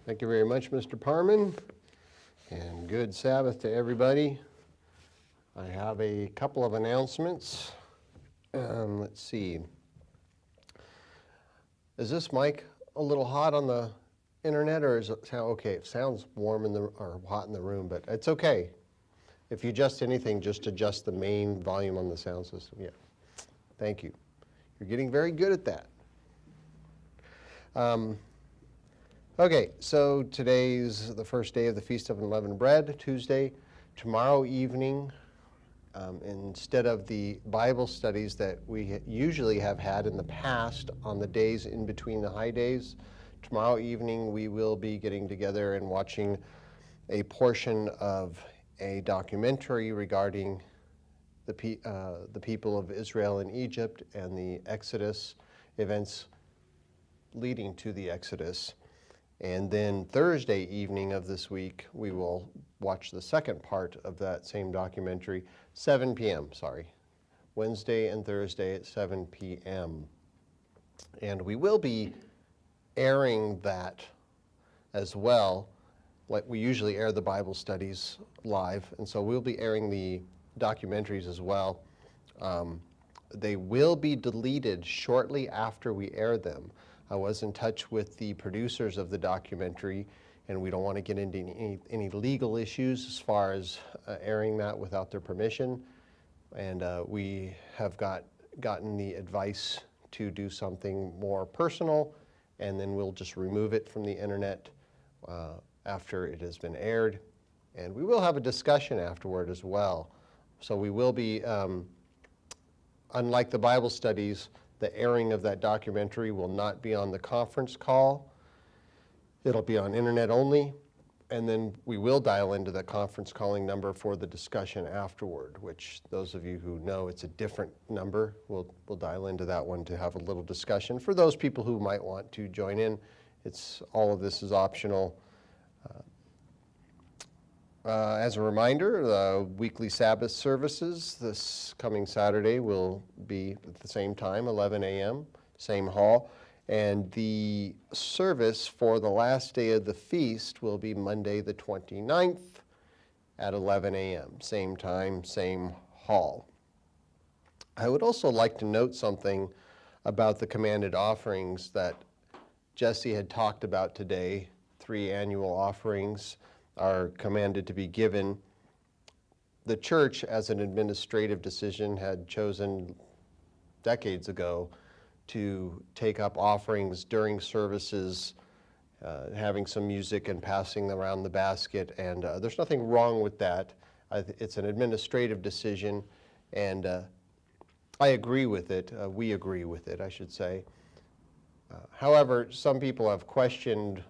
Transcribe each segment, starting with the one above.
Thank you very much, Mr. Parman, and good Sabbath to everybody. I have a couple of announcements. Let's see. Is this mic a little hot on the internet, or is it sound okay? It sounds warm or hot in the room, but it's okay. If you adjust anything, just adjust the main volume on the sound system. Yeah. Thank you. You're getting very good at that. Okay, so today's the first day of the Feast of Unleavened Bread, Tuesday. Tomorrow evening, instead of the Bible studies that we usually have had in the past on the days in between the high days, tomorrow evening we will be getting together and watching a portion of a documentary regarding the people of Israel in Egypt and the Exodus, events leading to the Exodus. And then Thursday evening of this week, we will watch the second part of that same documentary, 7 p.m., sorry. Wednesday and Thursday at 7 p.m. And we will be airing that as well. Like we usually air the Bible studies live, and so we'll be airing the documentaries as well. They will be deleted shortly after we air them. I was in touch with the producers of the documentary, and we don't want to get into any legal issues as far as airing that without their permission. And we have gotten the advice to do something more personal, and then we'll just remove it from the internet after it has been aired. And we will have a discussion afterward as well. So we will be, unlike the Bible studies, the airing of that documentary will not be on the conference call. It'll be on internet only, and then we will dial into the conference calling number for the discussion afterward, which those of you who know it's a different number, we'll dial into that one to have a little discussion. For those people who might want to join in, all of this is optional. As a reminder, the weekly Sabbath services this coming Saturday will be at the same time, 11 a.m., same hall. And the service for the last day of the feast will be Monday the 29th at 11 a.m., same time, same hall. I would also like to note something about the commanded offerings that Jesse had talked about today. 3 annual offerings are commanded to be given. The church, as an administrative decision, had chosen decades ago to take up offerings during services, having some music and passing around the basket, and there's nothing wrong with that. It's an administrative decision, and I agree with it. We agree with it, I should say. However, some people have questioned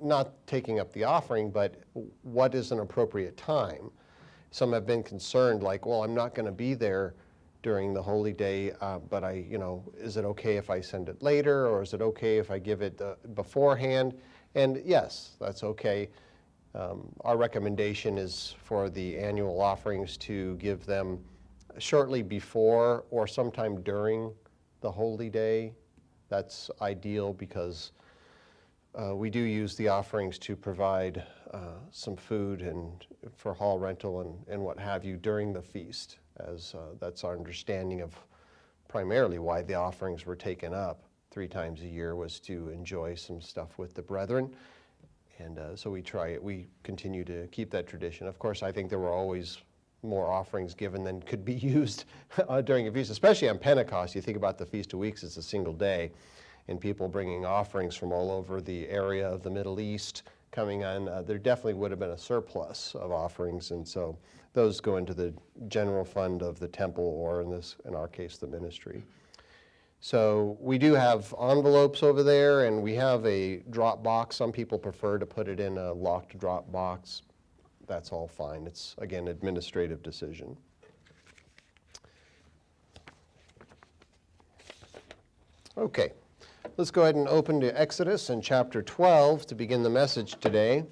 not taking up the offering, but what is an appropriate time? Some have been concerned, like, well, I'm not going to be there during the holy day, but is it okay if I send it later, or is it okay if I give it beforehand? And yes, that's okay. Our recommendation is for the annual offerings to give them shortly before or sometime during the holy day. That's ideal because we do use the offerings to provide some food and for hall rental and what have you during the feast, as that's our understanding of primarily why the offerings were taken up 3 times a year, was to enjoy some stuff with the brethren. And so we continue to keep that tradition. Of course, I think there were always more offerings given than could be used during a feast, especially on Pentecost. You think about the Feast of Weeks, it's a single day, and people bringing offerings from all over the area of the Middle East coming on. There definitely would have been a surplus of offerings, and so those go into the general fund of the temple, or in our case, the ministry. So we do have envelopes over there, and we have a drop box. Some people prefer to put it in a locked drop box. That's all fine. It's, again, administrative decision. Okay. Let's go ahead and open to Exodus in chapter 12 to begin the message today.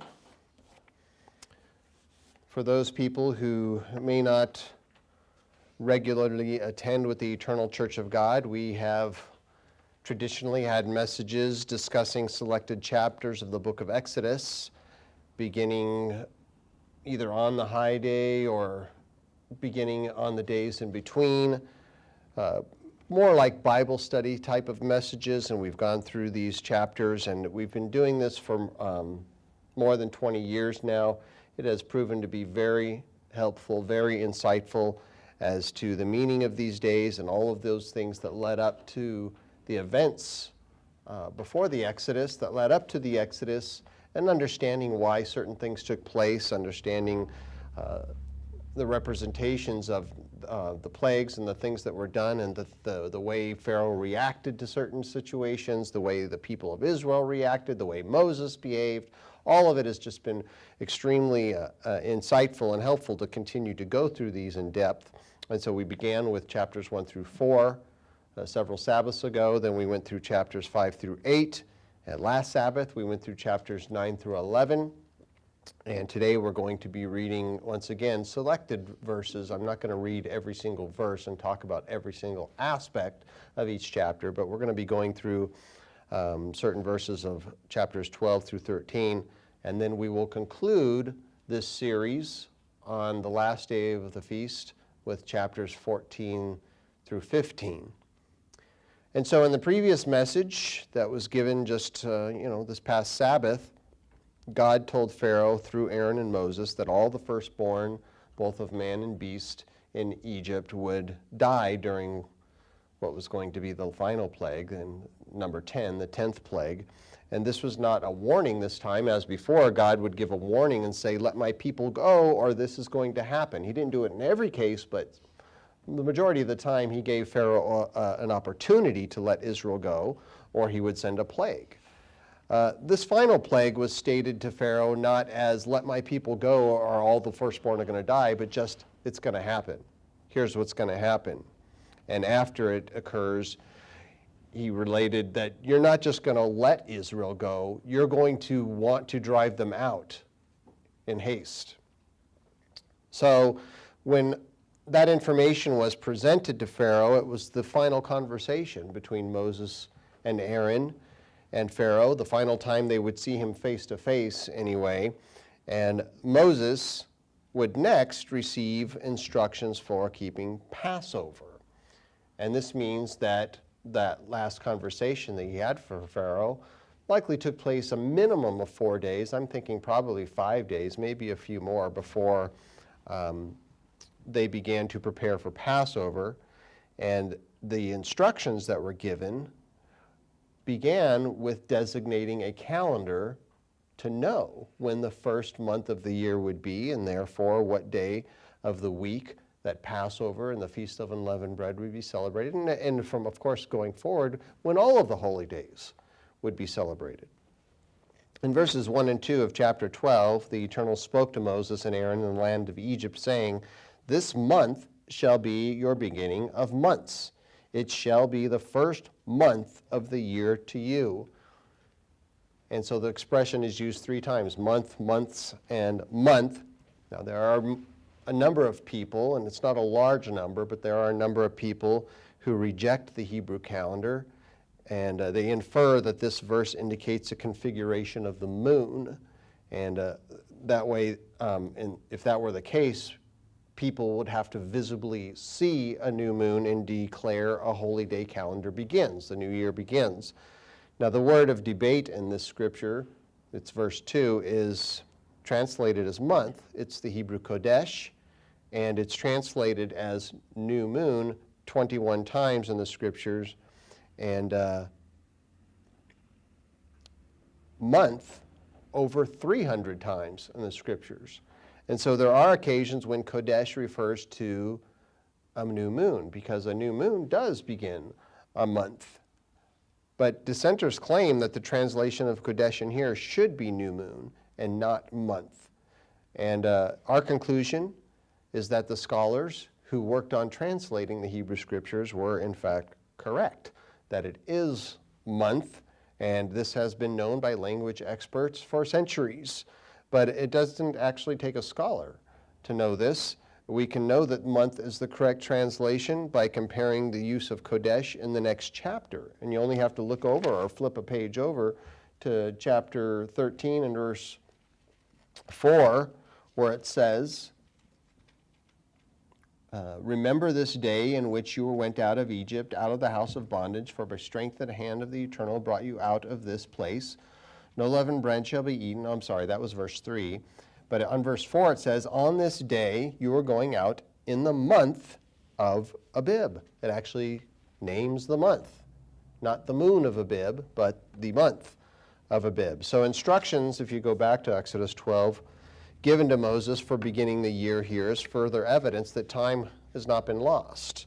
For those people who may not regularly attend with the Eternal Church of God, we have traditionally had messages discussing selected chapters of the book of Exodus, beginning either on the high day or beginning on the days in between. More like Bible study type of messages, and we've gone through these chapters, and we've been doing this for more than 20 years now. It has proven to be very helpful, very insightful as to the meaning of these days and all of those things that led up to the events before the Exodus, that led up to the Exodus, and understanding why certain things took place, understanding the representations of the plagues and the things that were done, and the way Pharaoh reacted to certain situations, the way the people of Israel reacted, the way Moses behaved. All of it has just been extremely insightful and helpful to continue to go through these in depth. And so we began with chapters 1 through 4 several Sabbaths ago. Then we went through chapters 5 through 8. And last Sabbath, we went through chapters 9 through 11. And today we're going to be reading, once again, selected verses. I'm not going to read every single verse and talk about every single aspect of each chapter, but we're going to be going through certain verses of chapters 12 through 13. And then we will conclude this series on the last day of the feast with chapters 14 through 15. And so in the previous message that was given just, this past Sabbath, God told Pharaoh through Aaron and Moses that all the firstborn, both of man and beast, in Egypt would die during what was going to be the final plague, and number 10, the 10th plague. And this was not a warning this time. As before, God would give a warning and say, let my people go, or this is going to happen. He didn't do it in every case, but the majority of the time he gave Pharaoh an opportunity to let Israel go, or he would send a plague. This final plague was stated to Pharaoh not as, let my people go, or all the firstborn are going to die, but just, it's going to happen. Here's what's going to happen. And after it occurs, he related that you're not just going to let Israel go, you're going to want to drive them out in haste. So when that information was presented to Pharaoh, it was the final conversation between Moses and Aaron and Pharaoh, the final time they would see him face to face anyway. And Moses would next receive instructions for keeping Passover. And this means that that last conversation that he had for Pharaoh likely took place a minimum of 4 days. I'm thinking probably 5 days, maybe a few more before they began to prepare for Passover. And the instructions that were given began with designating a calendar to know when the first month of the year would be, and therefore what day of the week that Passover and the Feast of Unleavened Bread would be celebrated, and from, of course, going forward, when all of the holy days would be celebrated. In verses 1 and 2 of chapter 12, the Eternal spoke to Moses and Aaron in the land of Egypt, saying, this month shall be your beginning of months. It shall be the first month of the year to you. And so the expression is used 3 times, month, months, and month. Now there are a number of people, and it's not a large number, but there are a number of people who reject the Hebrew calendar, and they infer that this verse indicates a configuration of the moon. And that way, if that were the case, people would have to visibly see a new moon and declare a holy day calendar begins, the new year begins. Now the word of debate in this scripture, it's verse 2, is translated as month. It's the Hebrew Kodesh, and it's translated as new moon 21 times in the scriptures, and month over 300 times in the scriptures. And so there are occasions when Kodesh refers to a new moon, because a new moon does begin a month. But dissenters claim that the translation of Kodesh in here should be new moon and not month. And our conclusion is that the scholars who worked on translating the Hebrew scriptures were in fact correct, that it is month, and this has been known by language experts for centuries. But it doesn't actually take a scholar to know this. We can know that month is the correct translation by comparing the use of Kodesh in the next chapter. And you only have to look over or flip a page over to chapter 13 and verse 4, where it says, remember this day in which you went out of Egypt, out of the house of bondage, for by strength and hand of the Eternal brought you out of this place. No leavened bread shall be eaten. I'm sorry, that was verse 3. But on verse 4 it says, on this day you are going out in the month of Abib. It actually names the month. Not the moon of Abib, but the month of Abib. So instructions, if you go back to Exodus 12, given to Moses for beginning the year here is further evidence that time has not been lost.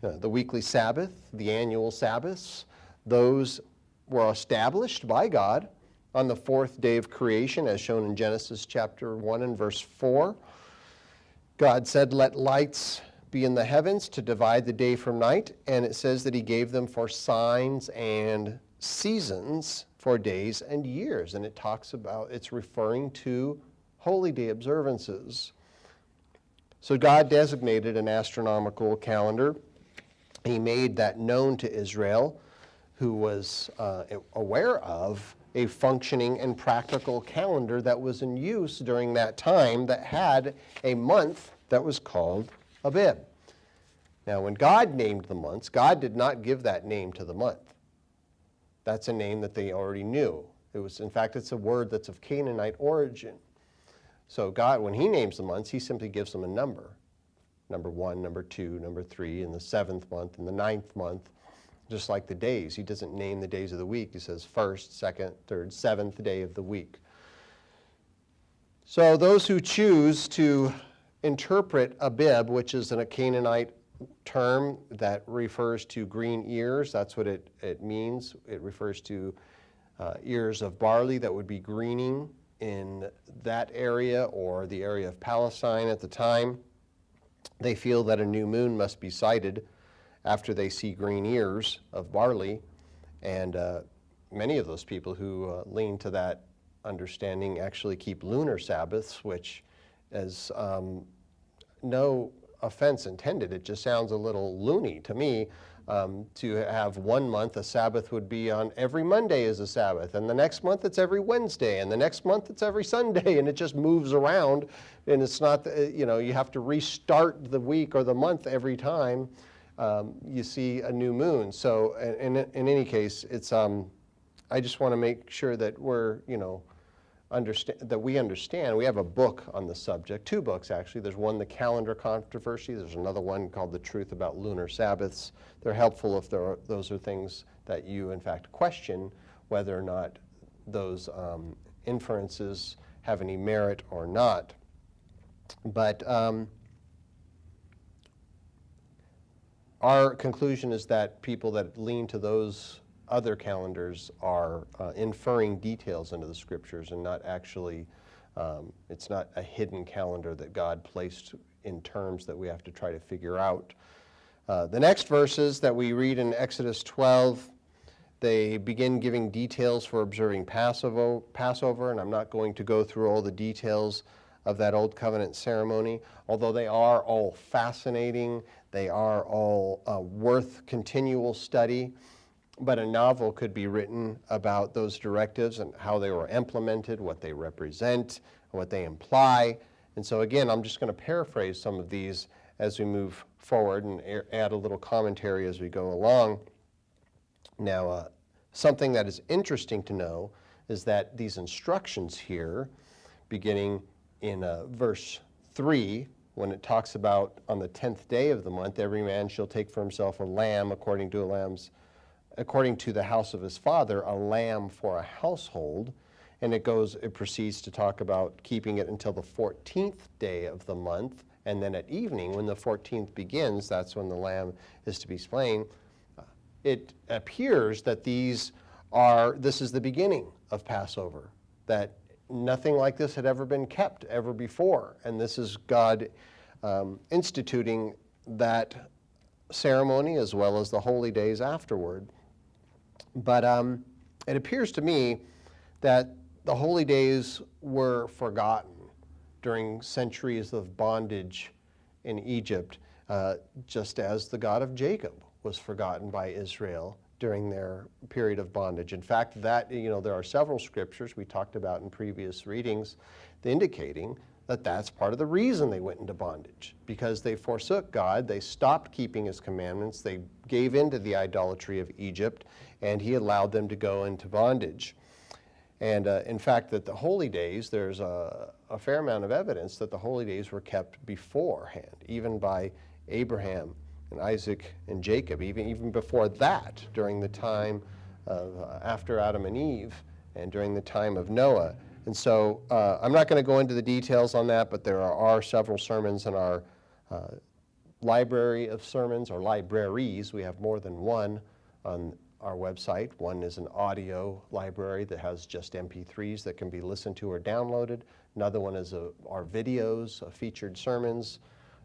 The weekly Sabbath, the annual Sabbaths, those were established by God on the fourth day of creation, as shown in Genesis chapter 1 and verse 4. God said, let lights be in the heavens to divide the day from night, and it says that he gave them for signs and seasons, for days and years. And it talks about, it's referring to holy day observances. So God designated an astronomical calendar. He made that known to Israel, who was aware of a functioning and practical calendar that was in use during that time that had a month that was called Abib. Now, when God named the months, God did not give that name to the month. That's a name that they already knew. It was, in fact, it's a word that's of Canaanite origin. So God, when he names the months, he simply gives them a number. Number 1, number 2, number 3, in the 7th month, in the 9th month. Just like the days. He doesn't name the days of the week. He says 1st, 2nd, 3rd, 7th day of the week. So those who choose to interpret Abib, which is a Canaanite term that refers to green ears, that's what it means. It refers to ears of barley that would be greening in that area or the area of Palestine at the time. They feel that a new moon must be sighted after they see green ears of barley, and many of those people who lean to that understanding actually keep lunar Sabbaths, which is no offense intended. It just sounds a little loony to me. To have 1 month, a Sabbath would be on every Monday is a Sabbath, and the next month it's every Wednesday, and the next month it's every Sunday, and it just moves around, and it's not, you have to restart the week or the month every time you see a new moon. So in any case, it's I just want to make sure that we're, we understand. We have a book on the subject, 2 books actually. There's one, The Calendar Controversy. There's another one called The Truth About Lunar Sabbaths. They're helpful if those are things that you in fact question whether or not those inferences have any merit or not. But our conclusion is that people that lean to those other calendars are inferring details into the scriptures and not actually, it's not a hidden calendar that God placed in terms that we have to try to figure out. The next verses that we read in Exodus 12, they begin giving details for observing Passover, and I'm not going to go through all the details of that Old Covenant ceremony, although they are all fascinating, they are all worth continual study. But a novel could be written about those directives and how they were implemented, what they represent, what they imply. And so again, I'm just going to paraphrase some of these as we move forward and add a little commentary as we go along. Now, something that is interesting to know is that these instructions here, beginning in verse 3, when it talks about on the 10th day of the month, every man shall take for himself a lamb according to the house of his father, a lamb for a household. And it proceeds to talk about keeping it until the 14th day of the month. And then at evening, when the 14th begins, that's when the lamb is to be slain. It appears that this is the beginning of Passover, that nothing like this had ever been kept ever before. And this is God instituting that ceremony as well as the holy days afterward. But it appears to me that the holy days were forgotten during centuries of bondage in Egypt, just as the God of Jacob was forgotten by Israel during their period of bondage. In fact, there are several scriptures we talked about in previous readings indicating that that's part of the reason they went into bondage, because they forsook God, they stopped keeping his commandments, they gave in to the idolatry of Egypt, and he allowed them to go into bondage. And in fact, that the holy days, there's a fair amount of evidence that the holy days were kept beforehand, even by Abraham and Isaac and Jacob, even before that, during the time of after Adam and Eve, and during the time of Noah. And so I'm not going to go into the details on that, but there are several sermons in our library of sermons, or libraries. We have more than one on our website. One is an audio library that has just MP3s that can be listened to or downloaded. Another one is our videos, featured sermons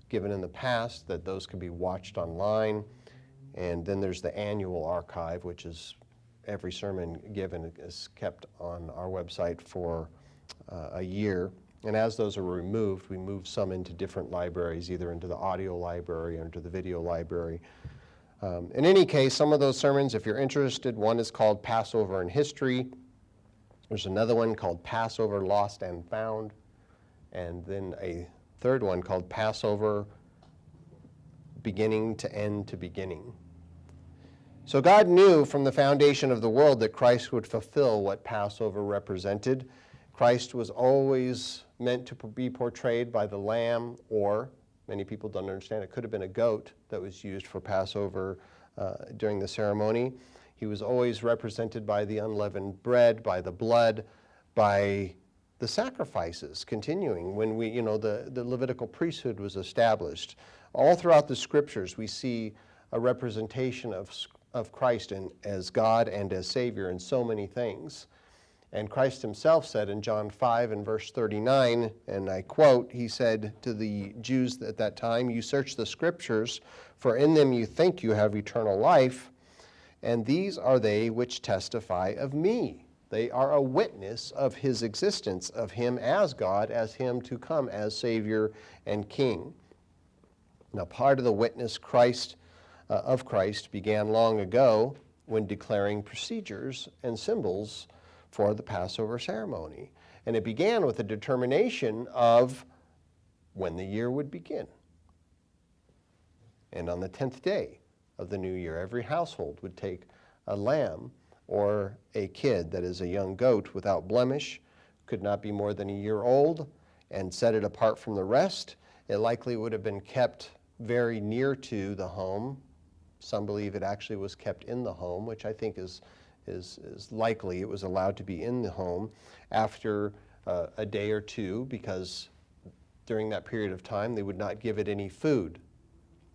given in the past, that those can be watched online. And then there's the annual archive, which is every sermon given is kept on our website for a year. And as those are removed, we move some into different libraries, either into the audio library or into the video library. In any case, some of those sermons, if you're interested, one is called Passover in History. There's another one called Passover Lost and Found. And then a third one called Passover Beginning to End to Beginning. So God knew from the foundation of the world that Christ would fulfill what Passover represented. Christ was always meant to be portrayed by the lamb, or many people don't understand, it could have been a goat that was used for Passover during the ceremony. He was always represented by the unleavened bread, by the blood, by the sacrifices continuing when the Levitical priesthood was established. All throughout the scriptures we see a representation of Christ as God and as Savior in so many things. And Christ himself said in John 5 and verse 39, and I quote, he said to the Jews at that time, "You search the scriptures, for in them you think you have eternal life, and these are they which testify of me." They are a witness of his existence, of him as God, as him to come as Savior and King. Now, part of the witness of Christ began long ago when declaring procedures and symbols for the Passover ceremony. And it began with a determination of when the year would begin. And on the 10th day of the new year, every household would take a lamb or a kid, that is a young goat without blemish, could not be more than a year old, and set it apart from the rest. It likely would have been kept very near to the home. Some believe it actually was kept in the home, which I think is likely. It was allowed to be in the home after a day or two, because during that period of time they would not give it any food.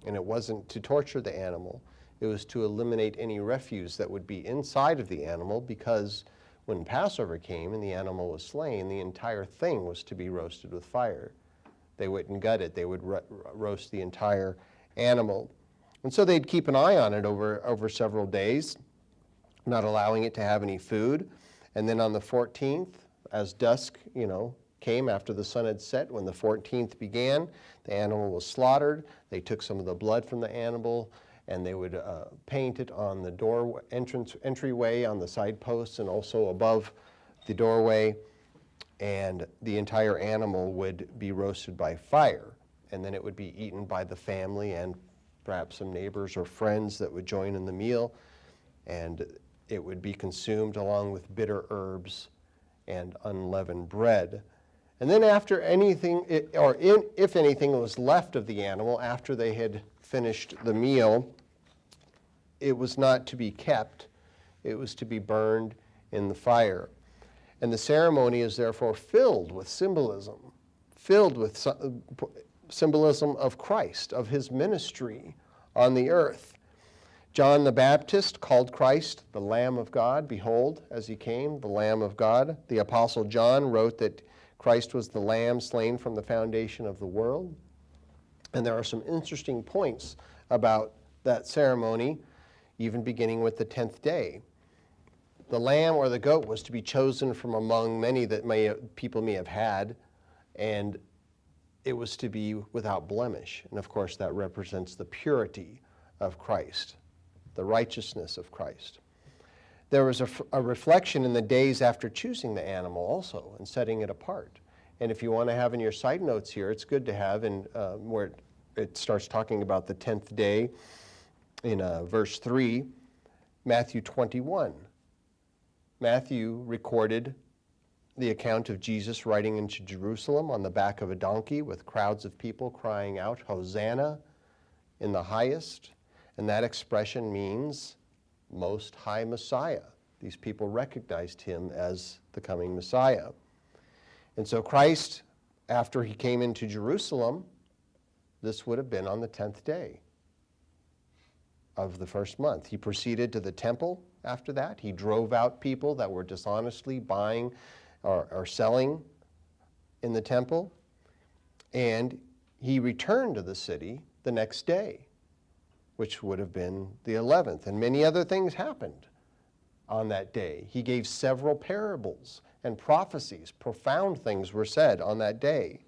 And it wasn't to torture the animal. It was to eliminate any refuse that would be inside of the animal, because when Passover came and the animal was slain, the entire thing was to be roasted with fire. They wouldn't gut it. They would roast the entire animal. And so they'd keep an eye on it over several days, not allowing it to have any food. And then on the 14th, as dusk, came after the sun had set, when the 14th began, the animal was slaughtered. They took some of the blood from the animal, and they would paint it on the entryway, on the side posts, and also above the doorway. And the entire animal would be roasted by fire. And then it would be eaten by the family and perhaps some neighbors or friends that would join in the meal. And it would be consumed along with bitter herbs and unleavened bread. And then after anything, if anything was left of the animal after they had finished the meal, it was not to be kept. It was to be burned in the fire. And the ceremony is therefore filled with symbolism of Christ, of his ministry on the earth. John the Baptist called Christ the Lamb of God. Behold, as he came, the Lamb of God. The Apostle John wrote that Christ was the Lamb slain from the foundation of the world. And there are some interesting points about that ceremony, even beginning with the 10th day. The lamb or the goat was to be chosen from among many that people may have had, and it was to be without blemish. And of course, that represents the purity of Christ, the righteousness of Christ. There was a reflection in the days after choosing the animal also and setting it apart. And if you want to have in your side notes here, it's good to have in where it starts talking about the 10th day in verse 3, Matthew 21. Matthew recorded the account of Jesus riding into Jerusalem on the back of a donkey with crowds of people crying out, "Hosanna in the highest." And that expression means Most High Messiah. These people recognized him as the coming Messiah. And so Christ, after he came into Jerusalem, this would have been on the 10th day of the first month. He proceeded to the temple after that. He drove out people that were dishonestly buying or selling in the temple. And he returned to the city the next day, which would have been the 11th. And many other things happened on that day. He gave several parables and prophecies. Profound things were said on that day.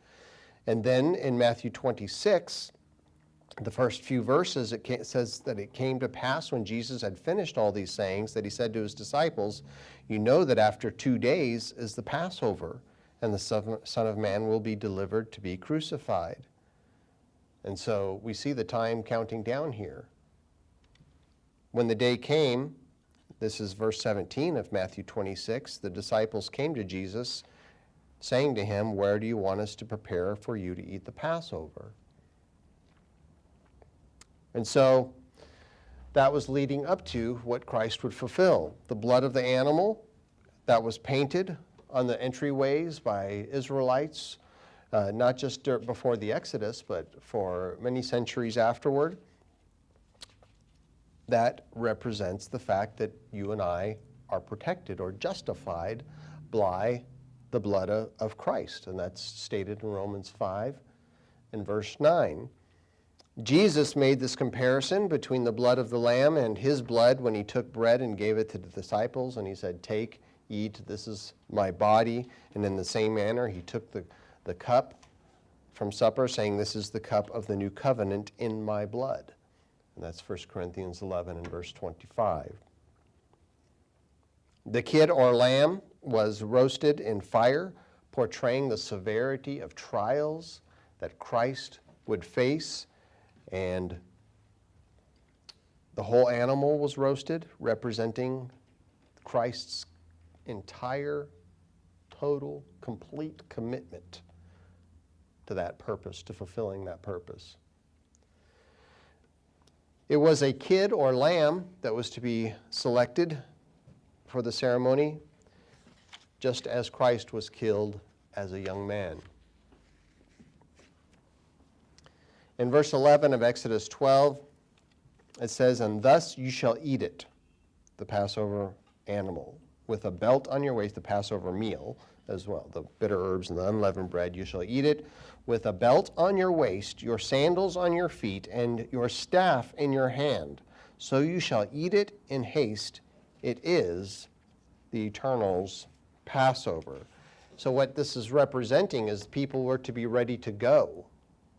And then in Matthew 26, the first few verses, it says that it came to pass when Jesus had finished all these sayings that he said to his disciples, "You know that after 2 days is the Passover, and the Son of Man will be delivered to be crucified." And so we see the time counting down here. When the day came, this is verse 17 of Matthew 26, the disciples came to Jesus, saying to him, "Where do you want us to prepare for you to eat the Passover?" And so that was leading up to what Christ would fulfill. The blood of the animal that was painted on the entryways by Israelites, not just before the Exodus, but for many centuries afterward. That represents the fact that you and I are protected or justified by the blood of Christ. And that's stated in Romans 5 and verse 9. Jesus made this comparison between the blood of the lamb and his blood when he took bread and gave it to the disciples, and he said, "Take, eat, this is my body." And in the same manner, he took the cup from supper, saying, "This is the cup of the new covenant in my blood." And that's 1 Corinthians 11 and verse 25. The kid or lamb was roasted in fire, portraying the severity of trials that Christ would face. And the whole animal was roasted, representing Christ's entire, total, complete commitment to that purpose, to fulfilling that purpose. It was a kid or lamb that was to be selected for the ceremony, just as Christ was killed as a young man. In verse 11 of Exodus 12, it says, "And thus you shall eat it," the Passover animal, "with a belt on your waist," the Passover meal as well, the bitter herbs and the unleavened bread. "You shall eat it with a belt on your waist, your sandals on your feet, and your staff in your hand. So you shall eat it in haste. It is the Eternal's Passover." So what this is representing is people were to be ready to go.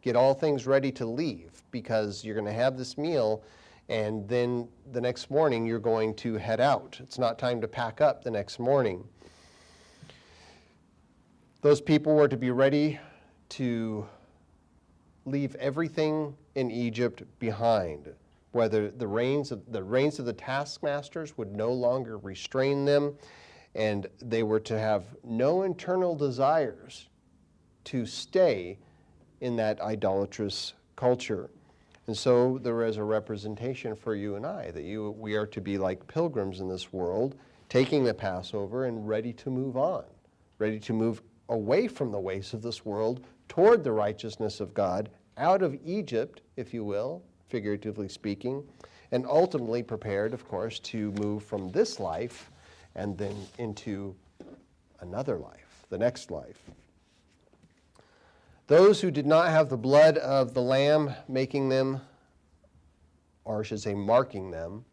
Get all things ready to leave, because you're going to have this meal, and then the next morning you're going to head out. It's not time to pack up the next morning. Those people were to be ready to leave everything in Egypt behind, whether the reins of the taskmasters would no longer restrain them, and they were to have no internal desires to stay in that idolatrous culture. And so there is a representation for you and I, that we are to be like pilgrims in this world, taking the Passover and ready to move on, ready to move away from the ways of this world toward the righteousness of God, out of Egypt, if you will, figuratively speaking, and ultimately prepared, of course, to move from this life and then into another life, the next life. Those who did not have the blood of the Lamb making them, or I should say marking them,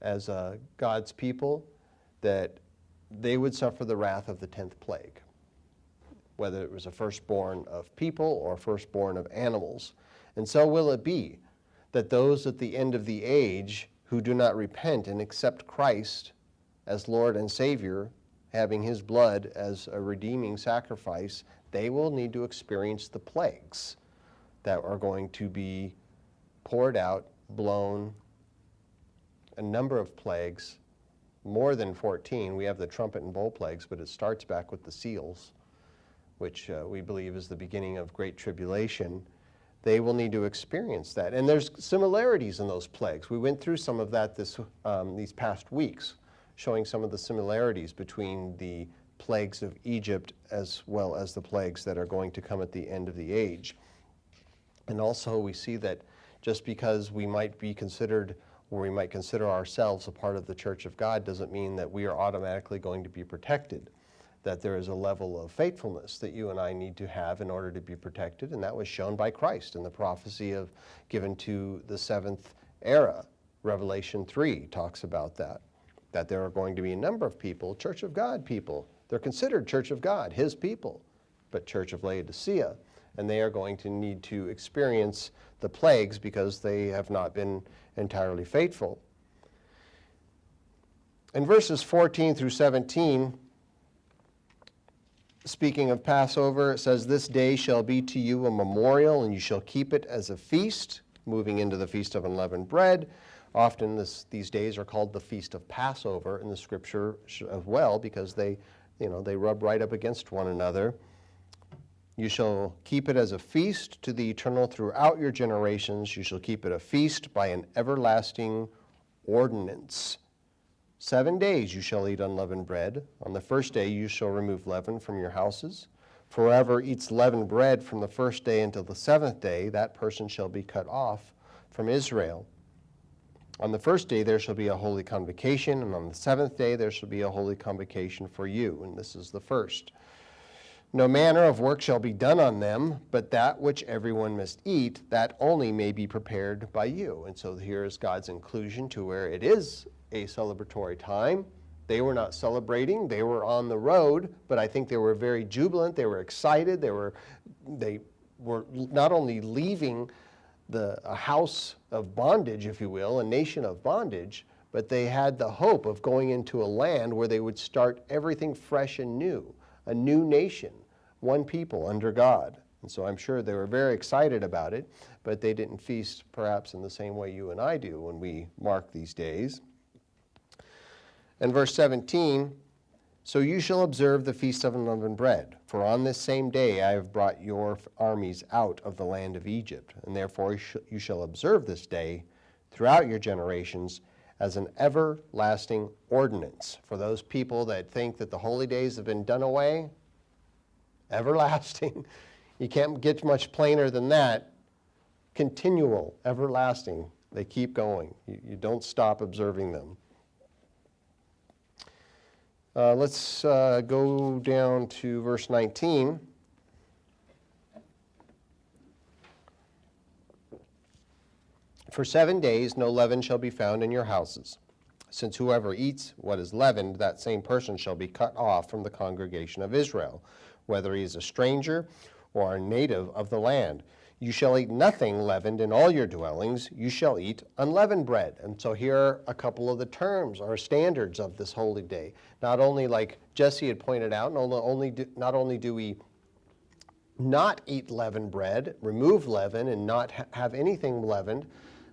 as God's people, that they would suffer the wrath of the 10th plague. whether it was a firstborn of people or firstborn of animals. And so will it be that those at the end of the age who do not repent and accept Christ as Lord and Savior, having his blood as a redeeming sacrifice, they will need to experience the plagues that are going to be poured out, blown, a number of plagues, more than 14. We have the trumpet and bowl plagues, but it starts back with the seals, which we believe is the beginning of great tribulation. They will need to experience that. And there's similarities in those plagues. We went through some of that these past weeks, showing some of the similarities between the plagues of Egypt as well as the plagues that are going to come at the end of the age. And also we see that just because we might be considered, or we might consider ourselves a part of the Church of God, doesn't mean that we are automatically going to be protected. That there is a level of faithfulness that you and I need to have in order to be protected, and that was shown by Christ in the prophecy given to the seventh era. Revelation 3 talks about that there are going to be a number of people, Church of God people. They're considered Church of God, his people, but Church of Laodicea, and they are going to need to experience the plagues because they have not been entirely faithful. In verses 14 through 17, speaking of Passover, it says, "This day shall be to you a memorial, and you shall keep it as a feast," moving into the Feast of Unleavened Bread. Often these days are called the Feast of Passover in the Scripture as well, because they rub right up against one another. "You shall keep it as a feast to the eternal throughout your generations. You shall keep it a feast by an everlasting ordinance. 7 days you shall eat unleavened bread. On the first day you shall remove leaven from your houses. For whoever eats leavened bread from the first day until the seventh day, that person shall be cut off from Israel. On the first day there shall be a holy convocation, and on the seventh day there shall be a holy convocation for you." And this is the first. "No manner of work shall be done on them, but that which everyone must eat, that only may be prepared by you." And so here is God's inclusion to where it is a celebratory time. They were not celebrating, they were on the road, but I think they were very jubilant, they were excited, they were not only leaving a house of bondage, if you will, a nation of bondage, but they had the hope of going into a land where they would start everything fresh and new, a new nation, one people under God. And so I'm sure they were very excited about it, but they didn't feast perhaps in the same way you and I do when we mark these days. In verse 17, "So you shall observe the Feast of Unleavened Bread, for on this same day I have brought your armies out of the land of Egypt, and therefore you shall observe this day throughout your generations as an everlasting ordinance." For those people that think that the holy days have been done away, everlasting. You can't get much plainer than that. Continual, everlasting. They keep going. You don't stop observing them. Let's go down to verse 19. "For 7 days no leaven shall be found in your houses, since whoever eats what is leavened, that same person shall be cut off from the congregation of Israel, whether he is a stranger or a native of the land. You shall eat nothing leavened in all your dwellings. You shall eat unleavened bread." And so here are a couple of the terms or standards of this holy day. Not only, like Jesse had pointed out, not only do we not eat leavened bread, remove leaven, and not have anything leavened,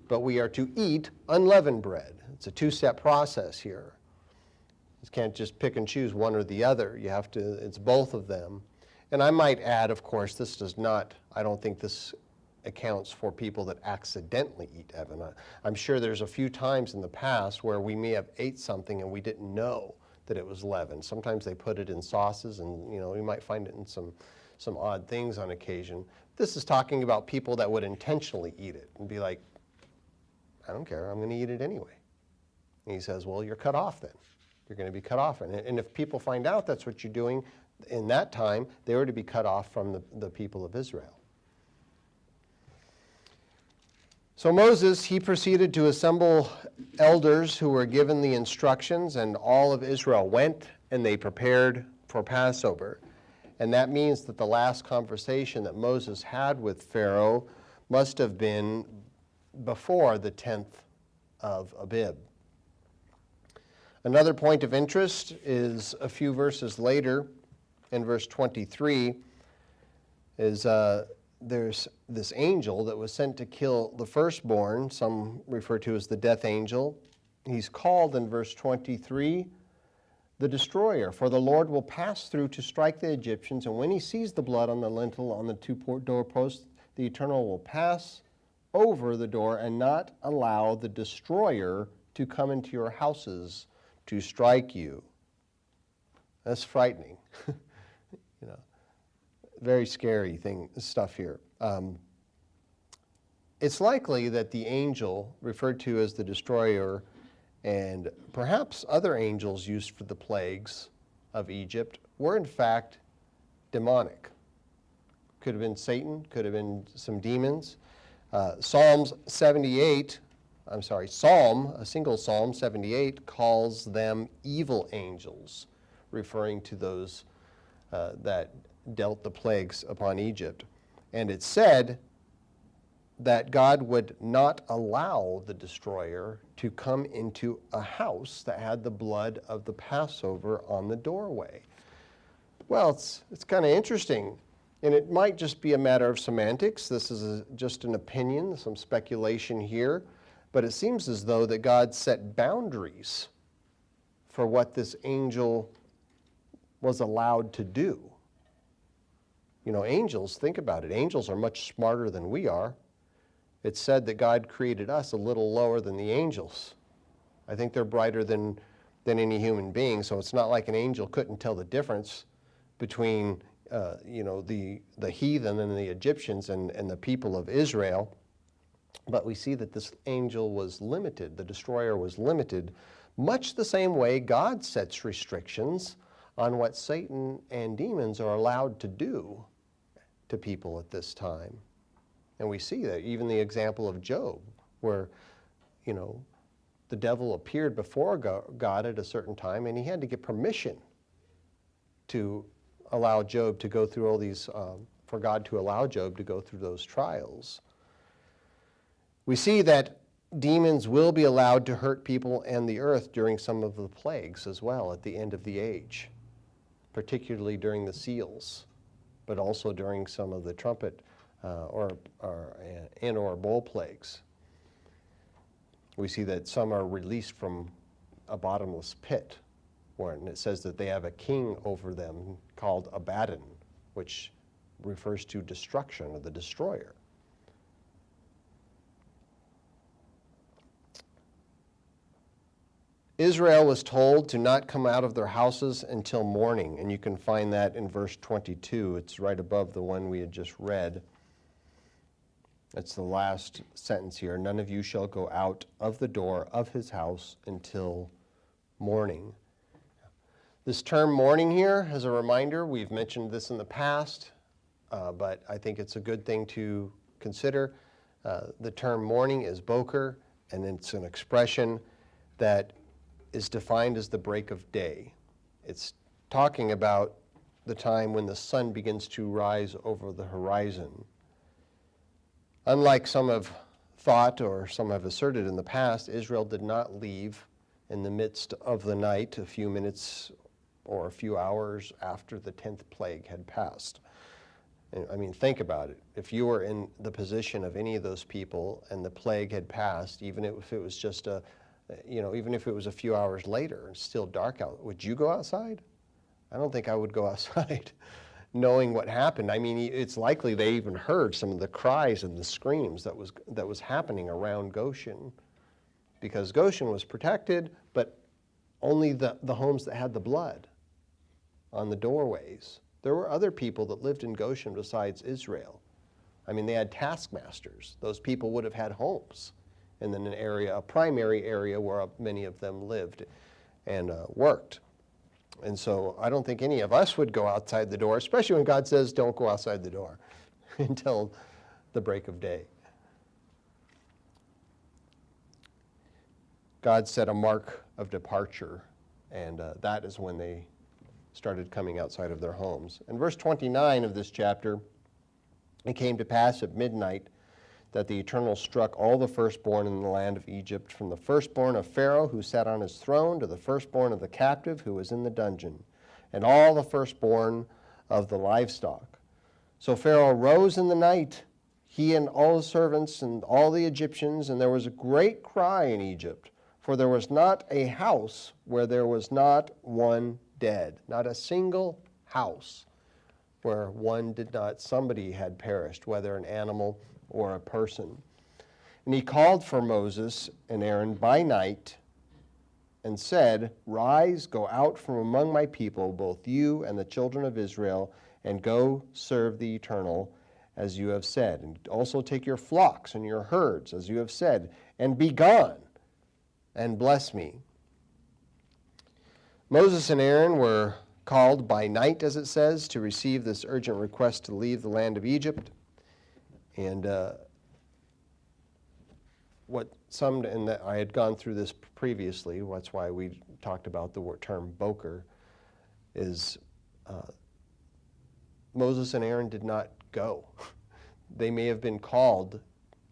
but we are to eat unleavened bread. It's a two-step process here. You can't just pick and choose one or the other. You have to, it's both of them. And I might add, of course, this does not, I don't think this accounts for people that accidentally eat leaven. I'm sure there's a few times in the past where we may have ate something and we didn't know that it was leaven. Sometimes they put it in sauces, and we might find it in some odd things on occasion. This is talking about people that would intentionally eat it and be like, I don't care, I'm going to eat it anyway. And he says, well, you're cut off then. You're going to be cut off. And if people find out that's what you're doing in that time, they were to be cut off from the people of Israel. So Moses, he proceeded to assemble elders who were given the instructions, and all of Israel went and they prepared for Passover. And that means that the last conversation that Moses had with Pharaoh must have been before the 10th of Abib. Another point of interest is a few verses later, in verse 23, is there's this angel that was sent to kill the firstborn, some refer to as the death angel. He's called in verse 23 the destroyer, for the Lord will pass through to strike the Egyptians, and when he sees the blood on the lintel on the two doorposts, the Eternal will pass over the door and not allow the destroyer to come into your houses to strike you. That's frightening. Very scary stuff here. It's likely that the angel referred to as the destroyer and perhaps other angels used for the plagues of Egypt were in fact demonic. Could have been Satan, could have been some demons. Psalm, a single Psalm 78 calls them evil angels, referring to those that dealt the plagues upon Egypt. And it said that God would not allow the destroyer to come into a house that had the blood of the Passover on the doorway. Well, it's kind of interesting, and it might just be a matter of semantics. This is just an opinion, some speculation here, but it seems as though that God set boundaries for what this angel was allowed to do. Angels, think about it. Angels are much smarter than we are. It's said that God created us a little lower than the angels. I think they're brighter than any human being, so it's not like an angel couldn't tell the difference between the heathen and the Egyptians and the people of Israel. But we see that this angel was limited, the destroyer was limited, much the same way God sets restrictions on what Satan and demons are allowed to do to people at this time. And we see that even the example of Job, where, the devil appeared before God at a certain time, and he had to get permission to allow Job to go through all these, for God to allow Job to go through those trials. We see that demons will be allowed to hurt people and the earth during some of the plagues as well at the end of the age, particularly during the seals, but also during some of the trumpet or bowl plagues. We see that some are released from a bottomless pit, and it says that they have a king over them called Abaddon, which refers to destruction, or the destroyer. Israel was told to not come out of their houses until morning, and you can find that in verse 22. It's right above the one we had just read. That's the last sentence here. None of you shall go out of the door of his house until morning. This term morning here, as a reminder, we've mentioned this in the past, but I think it's a good thing to consider. The term morning is boker, and it's an expression that is defined as the break of day. It's talking about the time when the sun begins to rise over the horizon. Unlike some have thought or some have asserted in the past, Israel did not leave in the midst of the night a few minutes or a few hours after the 10th plague had passed. Think about it. If you were in the position of any of those people and the plague had passed, even if it was just even if it was a few hours later and still dark out, would you go outside? I don't think I would go outside knowing what happened. It's likely they even heard some of the cries and the screams that was happening around Goshen, because Goshen was protected, but only the homes that had the blood on the doorways. There were other people that lived in Goshen besides Israel. They had taskmasters. Those people would have had homes and then a primary area where many of them lived and worked. And so I don't think any of us would go outside the door, especially when God says don't go outside the door until the break of day. God set a mark of departure, and that is when they started coming outside of their homes. In verse 29 of this chapter, it came to pass at midnight that the Eternal struck all the firstborn in the land of Egypt, from the firstborn of Pharaoh who sat on his throne to the firstborn of the captive who was in the dungeon, and all the firstborn of the livestock. So Pharaoh rose in the night, he and all his servants and all the Egyptians, and there was a great cry in Egypt, for there was not a house where there was not one dead, not a single house where somebody had perished, whether an animal or a person. And he called for Moses and Aaron by night and said, "Rise, go out from among my people, both you and the children of Israel, and go serve the Eternal, as you have said. And also take your flocks and your herds, as you have said, and be gone, and bless me." Moses and Aaron were called by night, as it says, to receive this urgent request to leave the land of Egypt. And I had gone through this previously, that's why we talked about the term boker, is Moses and Aaron did not go. They may have been called,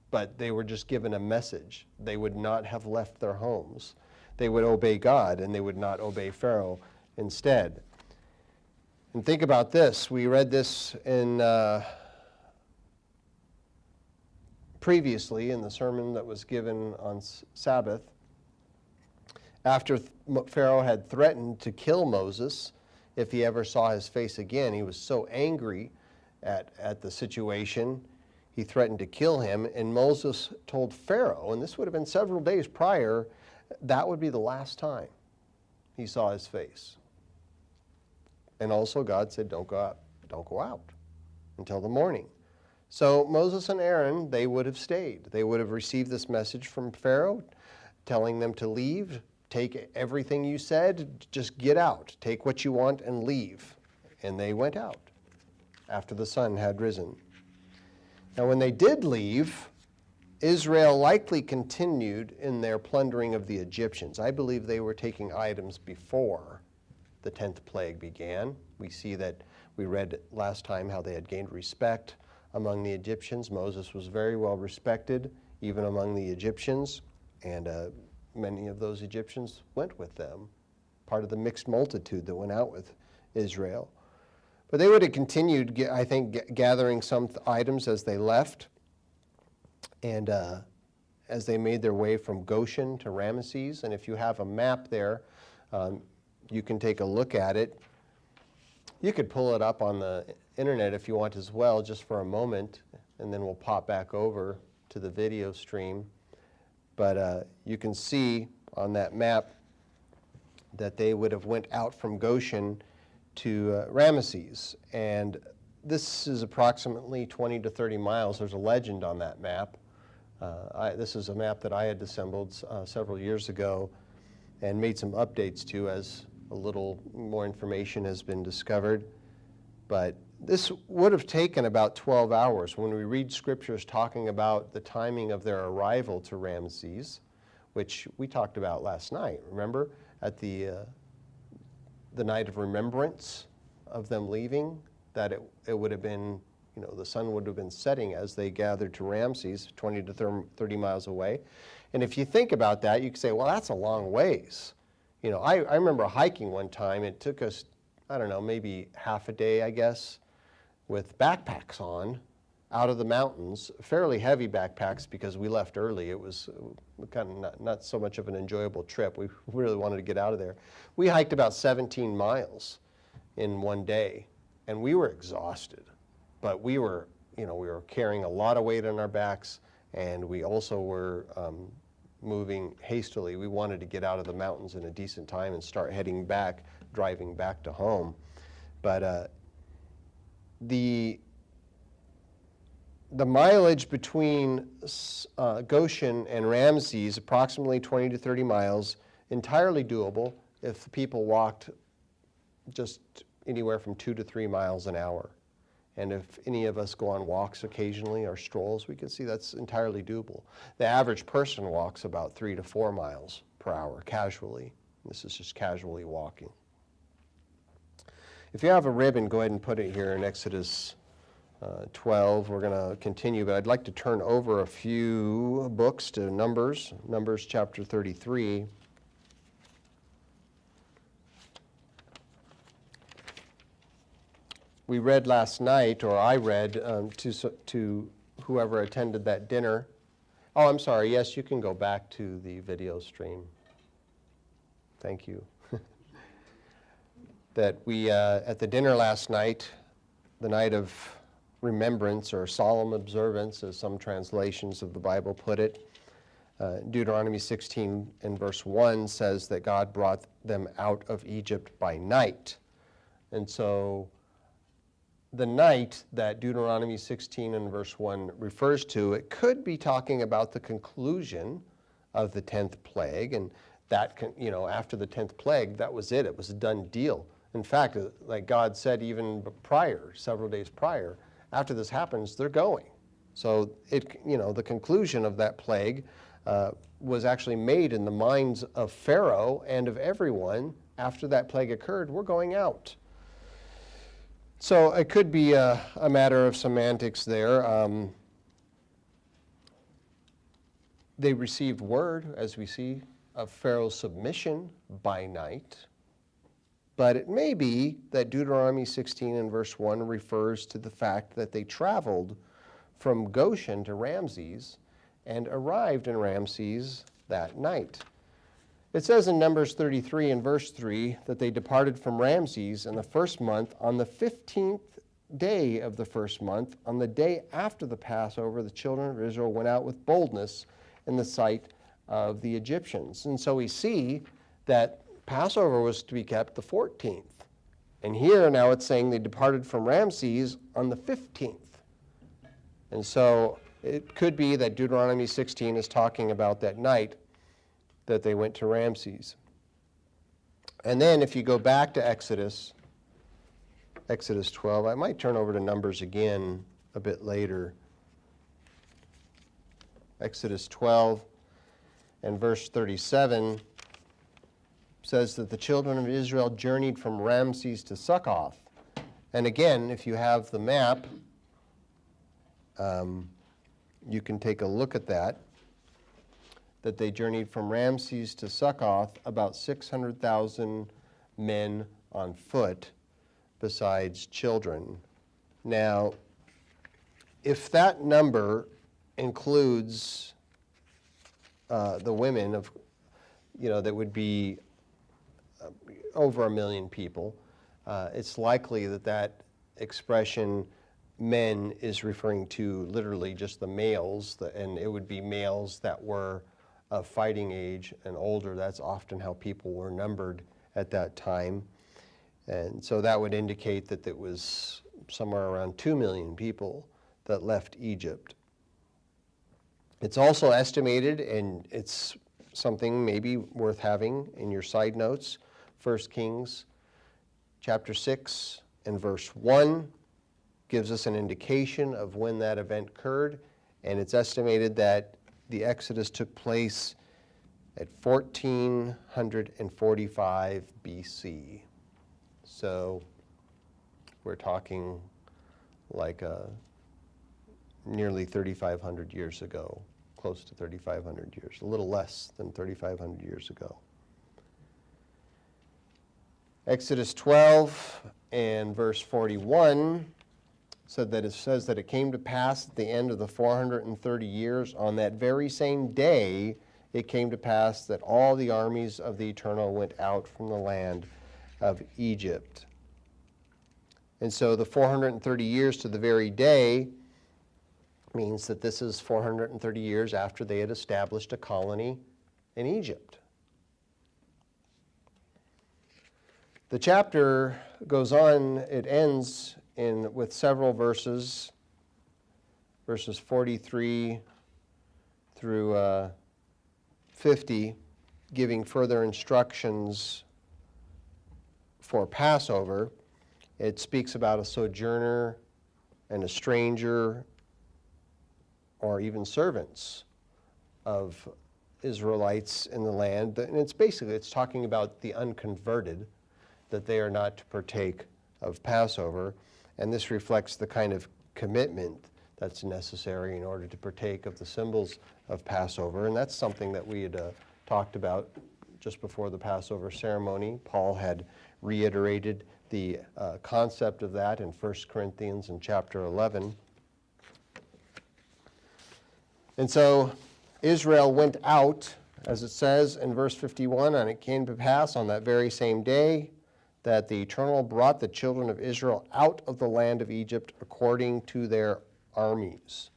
but they were just given a message. They would not have left their homes. They would obey God, and they would not obey Pharaoh instead. And think about this. We read this in previously in the sermon that was given on Sabbath. After Pharaoh had threatened to kill Moses if he ever saw his face again, he was so angry at the situation, he threatened to kill him, and Moses told Pharaoh, and this would have been several days prior, that would be the last time he saw his face. And also God said, don't go out until the morning. So Moses and Aaron, they would have stayed. They would have received this message from Pharaoh telling them to leave, take everything you said, just get out, take what you want and leave. And they went out after the sun had risen. Now when they did leave, Israel likely continued in their plundering of the Egyptians. I believe they were taking items before the 10th plague began. We see that we read last time how they had gained respect among the Egyptians. Moses was very well respected, even among the Egyptians, and many of those Egyptians went with them, part of the mixed multitude that went out with Israel. But they would have continued, I think, gathering some items as they left, and as they made their way from Goshen to Ramesses. And if you have a map there, you can take a look at it. You could pull it up on the internet if you want as well, just for a moment, and then we'll pop back over to the video stream. But you can see on that map that they would have went out from Goshen to Ramesses. And this is approximately 20 to 30 miles. There's a legend on that map. This is a map that I had assembled several years ago and made some updates to as a little more information has been discovered. But this would have taken about 12 hours. When we read scriptures talking about the timing of their arrival to Ramesses, which we talked about last night, remember? At the night of remembrance of them leaving, that it would have been, the sun would have been setting as they gathered to Ramesses, 20 to 30 miles away. And if you think about that, you could say, well, that's a long ways. I remember hiking one time. It took us, I don't know, maybe half a day, I guess, with backpacks on, out of the mountains, fairly heavy backpacks because we left early. It was kind of not so much of an enjoyable trip. We really wanted to get out of there. We hiked about 17 miles in one day, and we were exhausted. But we were carrying a lot of weight on our backs, and we also were moving hastily. We wanted to get out of the mountains in a decent time and start heading back, driving back to home. But the mileage between Goshen and Ramesses, approximately 20 to 30 miles, entirely doable if the people walked just anywhere from 2 to 3 miles an hour. And if any of us go on walks occasionally or strolls, we can see that's entirely doable. The average person walks about 3 to 4 miles per hour casually. This is just casually walking. If you have a ribbon, go ahead and put it here in Exodus 12. We're going to continue, but I'd like to turn over a few books to Numbers chapter 33. We read last night, or I read to whoever attended that dinner. Oh, I'm sorry. Yes, you can go back to the video stream. Thank you. That we, at the dinner last night, the night of remembrance or solemn observance, as some translations of the Bible put it, Deuteronomy 16 and verse 1 says that God brought them out of Egypt by night. And so the night that Deuteronomy 16 and verse 1 refers to, it could be talking about the conclusion of the 10th plague, and that, after the 10th plague, that was it. It was a done deal. In fact, like God said even prior, several days prior, after this happens, they're going. So the conclusion of that plague was actually made in the minds of Pharaoh and of everyone. After that plague occurred, we're going out. So it could be a matter of semantics there. They received word, as we see, of Pharaoh's submission by night. But it may be that Deuteronomy 16 and verse 1 refers to the fact that they traveled from Goshen to Ramses and arrived in Ramses that night. It says in Numbers 33 and verse 3 that they departed from Ramses in the first month on the 15th day of the first month. On the day after the Passover, the children of Israel went out with boldness in the sight of the Egyptians. And so we see that Passover was to be kept the 14th. And here now it's saying they departed from Ramses on the 15th. And so it could be that Deuteronomy 16 is talking about that night that they went to Ramses. And then if you go back to Exodus 12, I might turn over to Numbers again a bit later. Exodus 12 and verse 37 says that the children of Israel journeyed from Ramses to Succoth. And again, if you have the map, you can take a look at that they journeyed from Ramses to Succoth, about 600,000 men on foot, besides children. Now, if that number includes the women of, that would be over 1 million people, it's likely that expression men is referring to literally just the males, and it would be males that were of fighting age and older. That's often how people were numbered at that time. And so that would indicate that it was somewhere around 2 million people that left Egypt. It's also estimated, and it's something maybe worth having in your side notes, 1 Kings chapter 6 and verse 1 gives us an indication of when that event occurred, and it's estimated that the Exodus took place at 1445 BC. So we're talking like nearly 3,500 years ago, close to 3,500 years, a little less than 3,500 years ago. Exodus 12 and verse 41 says that it came to pass at the end of the 430 years, on that very same day, it came to pass that all the armies of the Eternal went out from the land of Egypt. And so the 430 years to the very day means that this is 430 years after they had established a colony in Egypt. The chapter goes on, it ends with several verses 43 through 50, giving further instructions for Passover. It speaks about a sojourner and a stranger, or even servants of Israelites in the land. And it's talking about the unconverted, that they are not to partake of Passover, and this reflects the kind of commitment that's necessary in order to partake of the symbols of Passover, and that's something that we had talked about just before the Passover ceremony. Paul had reiterated the concept of that in 1 Corinthians in chapter 11. And so Israel went out, as it says in verse 51, and it came to pass on that very same day that the Eternal brought the children of Israel out of the land of Egypt according to their armies.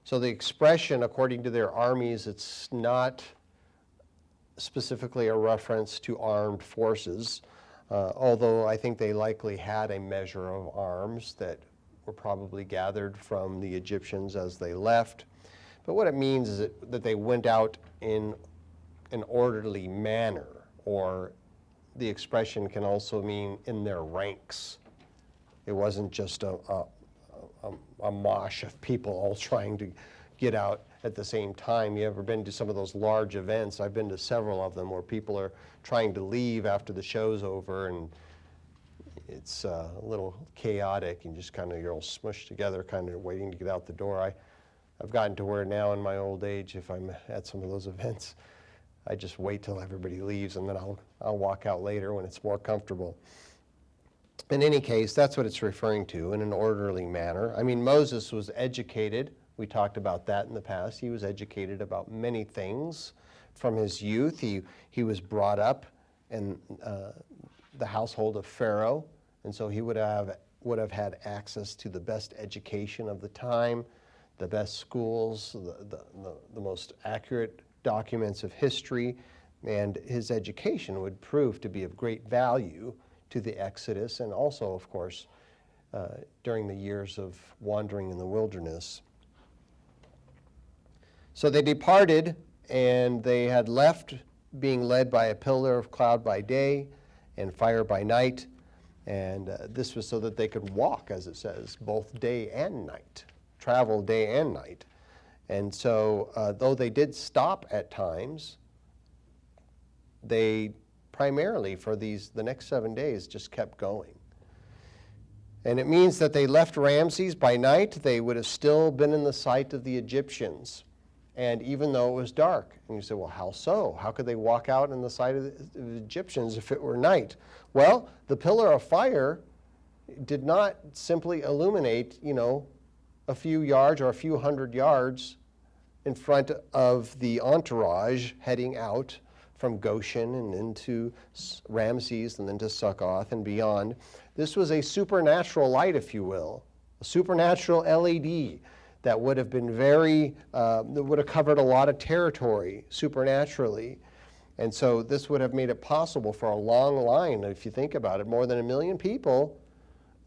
So the expression according to their armies, it's not specifically a reference to armed forces, although I think they likely had a measure of arms that were probably gathered from the Egyptians as they left. But what it means is that they went out in an orderly manner, or the expression can also mean in their ranks. It wasn't just a mosh of people all trying to get out at the same time. You ever been to some of those large events? I've been to several of them where people are trying to leave after the show's over, and it's a little chaotic and just kind of you're all smushed together, kind of waiting to get out the door. I've gotten to where now in my old age, if I'm at some of those events, I just wait till everybody leaves and then I'll walk out later when it's more comfortable. In any case, that's what it's referring to, in an orderly manner. I mean, Moses was educated. We talked about that in the past. He was educated about many things from his youth. He was brought up in the household of Pharaoh, and so he would have had access to the best education of the time, the best schools, the most accurate documents of history, and his education would prove to be of great value to the Exodus, and also, of course, during the years of wandering in the wilderness. So they departed, and they had left, being led by a pillar of cloud by day and fire by night, and this was so that they could walk, as it says, both day and night. Travel day and night. And so though they did stop at times, they primarily for the next 7 days just kept going. And it means that they left Ramses by night. They would have still been in the sight of the Egyptians, and even though it was dark. And you say, well, how so? How could they walk out in the sight of the Egyptians if it were night? Well, the pillar of fire did not simply illuminate, a few yards or a few hundred yards in front of the entourage heading out from Goshen and into Ramses and then to Succoth and beyond. This was a supernatural light, if you will, a supernatural LED that would have been that would have covered a lot of territory supernaturally. And so this would have made it possible for a long line, if you think about it, more than 1 million people,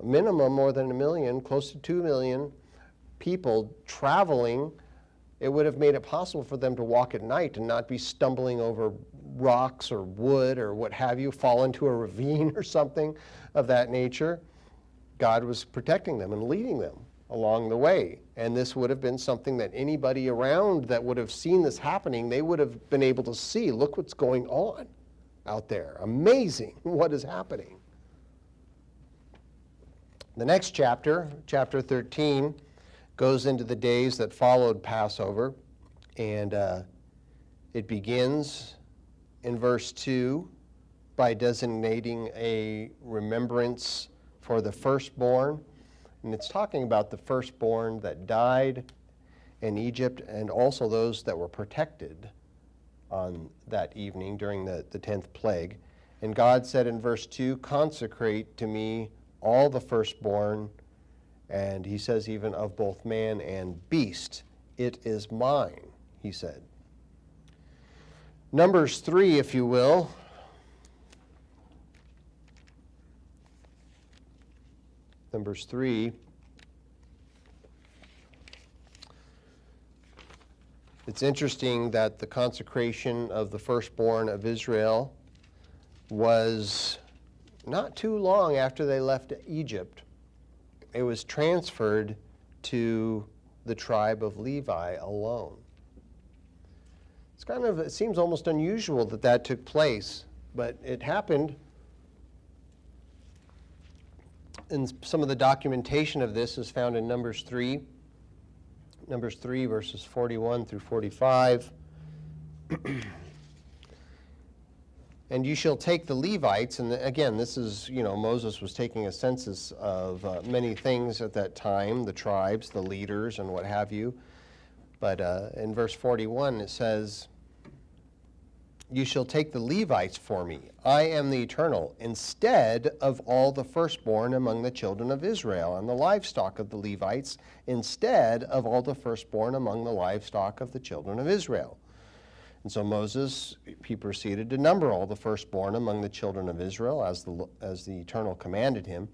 minimum more than 1 million, close to 2 million people traveling. It would have made it possible for them to walk at night and not be stumbling over rocks or wood or what have you, fall into a ravine or something of that nature. God was protecting them and leading them along the way. And this would have been something that anybody around that would have seen this happening, they would have been able to see, look what's going on out there. Amazing what is happening. The next chapter, chapter 13, goes into the days that followed Passover, and it begins in verse 2 by designating a remembrance for the firstborn, and it's talking about the firstborn that died in Egypt and also those that were protected on that evening during the 10th plague. And God said in verse 2, "Consecrate to me all the firstborn," and he says even of both man and beast, "it is mine," he said. Numbers 3, if you will. Numbers 3. It's interesting that the consecration of the firstborn of Israel was not too long after they left Egypt. It was transferred to the tribe of Levi alone. It seems almost unusual that took place, but it happened. And some of the documentation of this is found in Numbers 3. Numbers 3, verses 41 through 45. And you shall take the Levites, and again, this is, Moses was taking a census of many things at that time, the tribes, the leaders, and what have you. But in verse 41, it says, you shall take the Levites for me. I am the Eternal, instead of all the firstborn among the children of Israel, and the livestock of the Levites, instead of all the firstborn among the livestock of the children of Israel. And so Moses, he proceeded to number all the firstborn among the children of Israel, as the Eternal commanded him,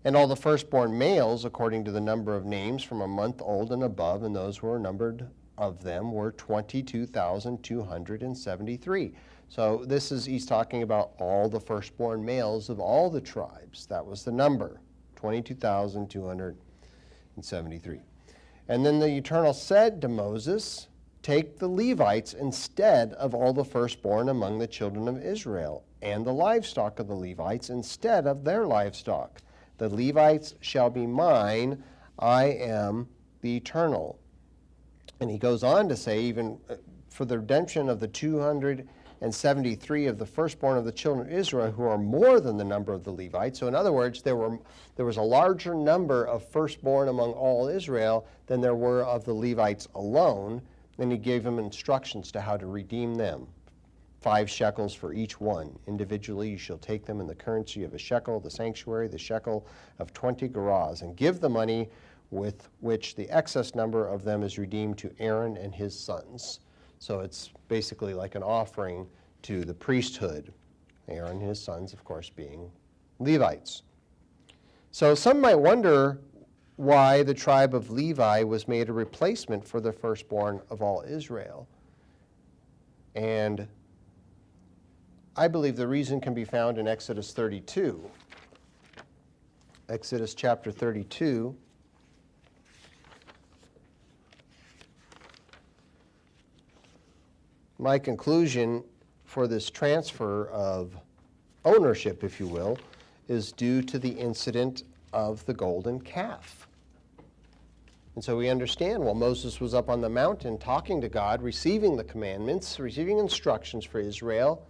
and all the firstborn males according to the number of names from a month old and above, and those who were numbered of them were 22,273. So he's talking about all the firstborn males of all the tribes. That was the number, 22,273. And then the Eternal said to Moses, take the Levites instead of all the firstborn among the children of Israel, and the livestock of the Levites instead of their livestock. The Levites shall be mine, I am the Eternal. And he goes on to say, even for the redemption of the 273 of the firstborn of the children of Israel, who are more than the number of the Levites. So in other words, there was a larger number of firstborn among all Israel than there were of the Levites alone. Then he gave them instructions to how to redeem them. 5 shekels for each one. Individually you shall take them in the currency of a shekel, the sanctuary, the shekel of 20 gerahs, and give the money with which the excess number of them is redeemed to Aaron and his sons. So it's basically like an offering to the priesthood. Aaron and his sons, of course, being Levites. So some might wonder why the tribe of Levi was made a replacement for the firstborn of all Israel. And I believe the reason can be found in Exodus 32. Exodus chapter 32. My conclusion for this transfer of ownership, if you will, is due to the incident of the golden calf. And so we understand while Moses was up on the mountain talking to God, receiving the commandments, receiving instructions for Israel,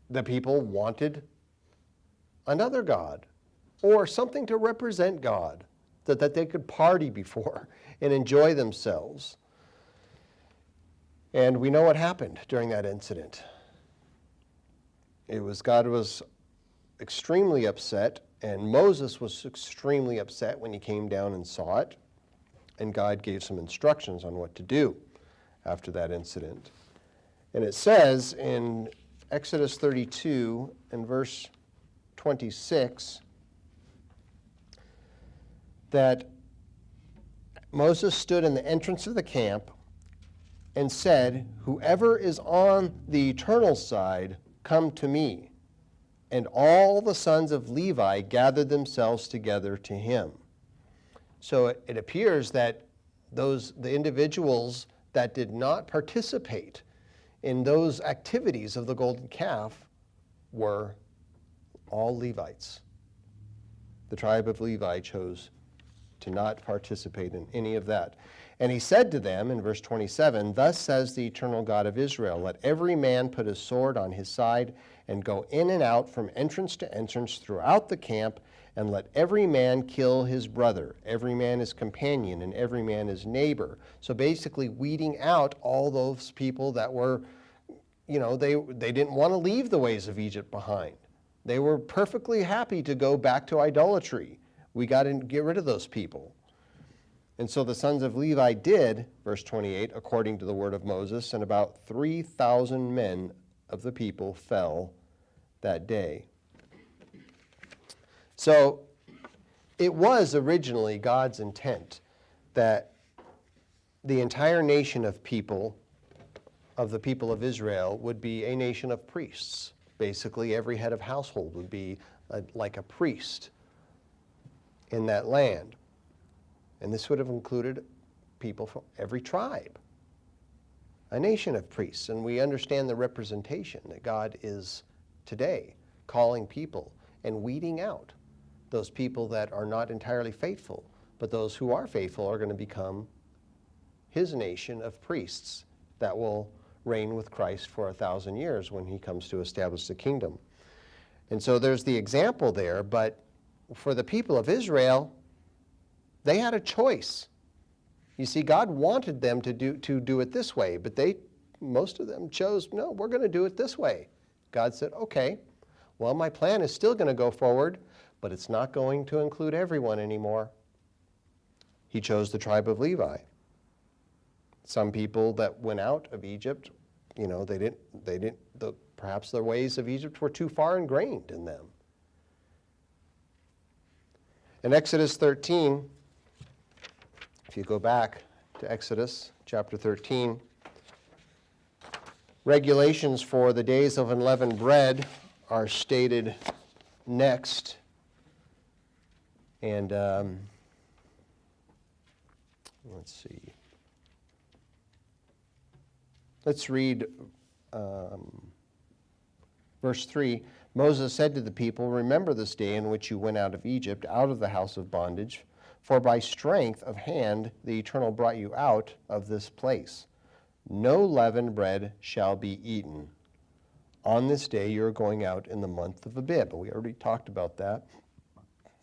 the people wanted another God or something to represent God that they could party before and enjoy themselves. And we know what happened during that incident. God was extremely upset, and Moses was extremely upset when he came down and saw it. And God gave some instructions on what to do after that incident. And it says in Exodus 32 and verse 26 that Moses stood in the entrance of the camp and said, whoever is on the Eternal side, come to me. And all the sons of Levi gathered themselves together to him. So it appears that the individuals that did not participate in those activities of the golden calf were all Levites. The tribe of Levi chose to not participate in any of that. And he said to them in verse 27, thus says the eternal God of Israel, let every man put his sword on his side and go in and out from entrance to entrance throughout the camp, and let every man kill his brother, every man his companion, and every man his neighbor. So basically weeding out all those people that were, they didn't want to leave the ways of Egypt behind. They were perfectly happy to go back to idolatry. We got to get rid of those people. And so the sons of Levi did, verse 28, according to the word of Moses, and about 3,000 men of the people fell that day. So it was originally God's intent that the entire nation of people, of the people of Israel, would be a nation of priests. Basically, every head of household would be like a priest in that land. And this would have included people from every tribe, a nation of priests. And we understand the representation that God is today calling people and weeding out those people that are not entirely faithful. But those who are faithful are going to become his nation of priests that will reign with Christ for 1,000 years when he comes to establish the kingdom. And so there's the example there, but for the people of Israel, they had a choice. You see, God wanted them to do it this way, but most of them chose, no, we're going to do it this way. God said, okay, well, my plan is still going to go forward, but it's not going to include everyone anymore. He chose the tribe of Levi. Some people that went out of Egypt, perhaps the ways of Egypt were too far ingrained in them. In Exodus 13, if you go back to Exodus chapter 13, regulations for the days of unleavened bread are stated next. And let's see. Let's read verse 3. Moses said to the people, remember this day in which you went out of Egypt, out of the house of bondage, for by strength of hand the Eternal brought you out of this place. No leavened bread shall be eaten. On this day you are going out in the month of Abib. We already talked about that.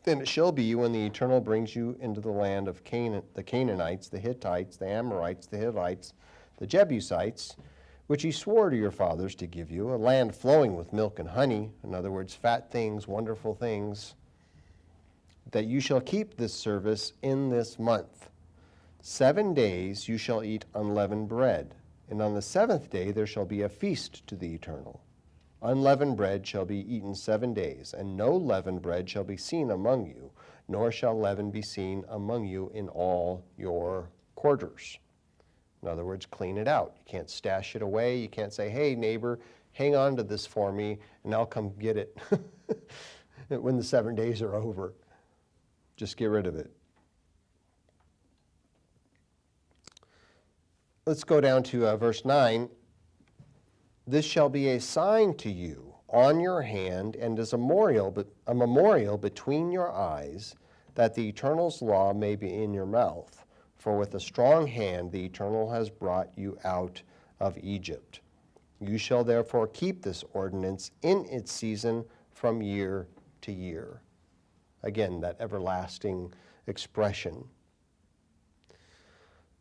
And it shall be when the Eternal brings you into the land of Canaan, the Canaanites, the Hittites, the Amorites, the Hivites, the Jebusites, which he swore to your fathers to give you, a land flowing with milk and honey, in other words, fat things, wonderful things, that you shall keep this service in this month. 7 days you shall eat unleavened bread, and on the 7th day there shall be a feast to the Eternal. Unleavened bread shall be eaten 7 days, and no leavened bread shall be seen among you, nor shall leaven be seen among you in all your quarters. In other words, clean it out. You can't stash it away. You can't say, hey, neighbor, hang on to this for me, and I'll come get it when the 7 days are over. Just get rid of it. Let's go down to verse 9. This shall be a sign to you on your hand and as a memorial between your eyes, that the Eternal's law may be in your mouth. For with a strong hand the Eternal has brought you out of Egypt. You shall therefore keep this ordinance in its season from year to year. Again, that everlasting expression.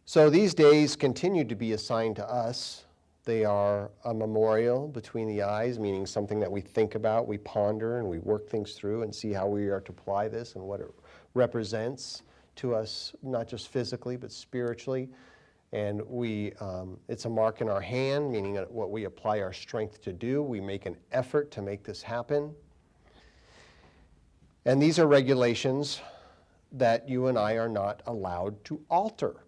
So these days continue to be a sign to us. They are a memorial between the eyes, meaning something that we think about, we ponder, and we work things through and see how we are to apply this and what it represents to us, not just physically, but spiritually. And it's a mark in our hand, meaning what we apply our strength to do. We make an effort to make this happen. And these are regulations that you and I are not allowed to alter.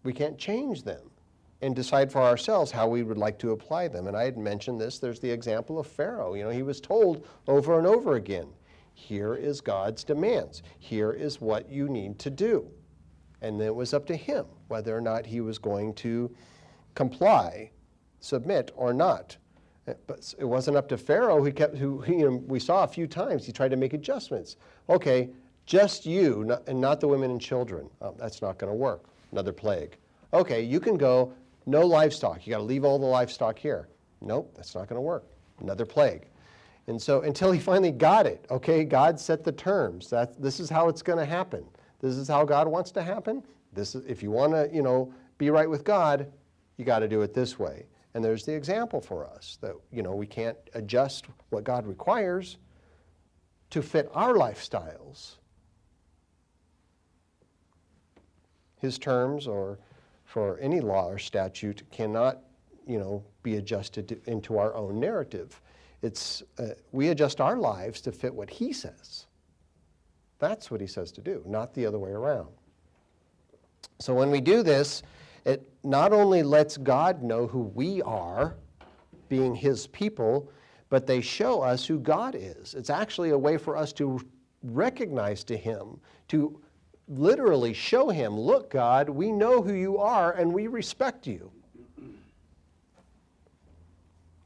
We can't change them and decide for ourselves how we would like to apply them. And I had mentioned this. There's the example of Pharaoh. He was told over and over again, here is God's demands. Here is what you need to do. And then it was up to him whether or not he was going to comply, submit, or not. But it wasn't up to Pharaoh. We saw a few times he tried to make adjustments. Okay, just you and not the women and children. That's not going to work. Another plague. Okay, you can go, no livestock. You got to leave all the livestock here. Nope, that's not going to work. Another plague. And so until he finally got it, okay, God set the terms. This is how it's going to happen. This is how God wants to happen. If you want to, be right with God, you got to do it this way. And there's the example for us that, we can't adjust what God requires to fit our lifestyles. His terms, or for any law or statute, cannot, be adjusted into our own narrative. We adjust our lives to fit what he says. That's what he says to do, not the other way around. So when we do this, it not only lets God know who we are, being his people, but they show us who God is. It's actually a way for us to recognize to him, to literally show him, look, God, we know who you are and we respect you.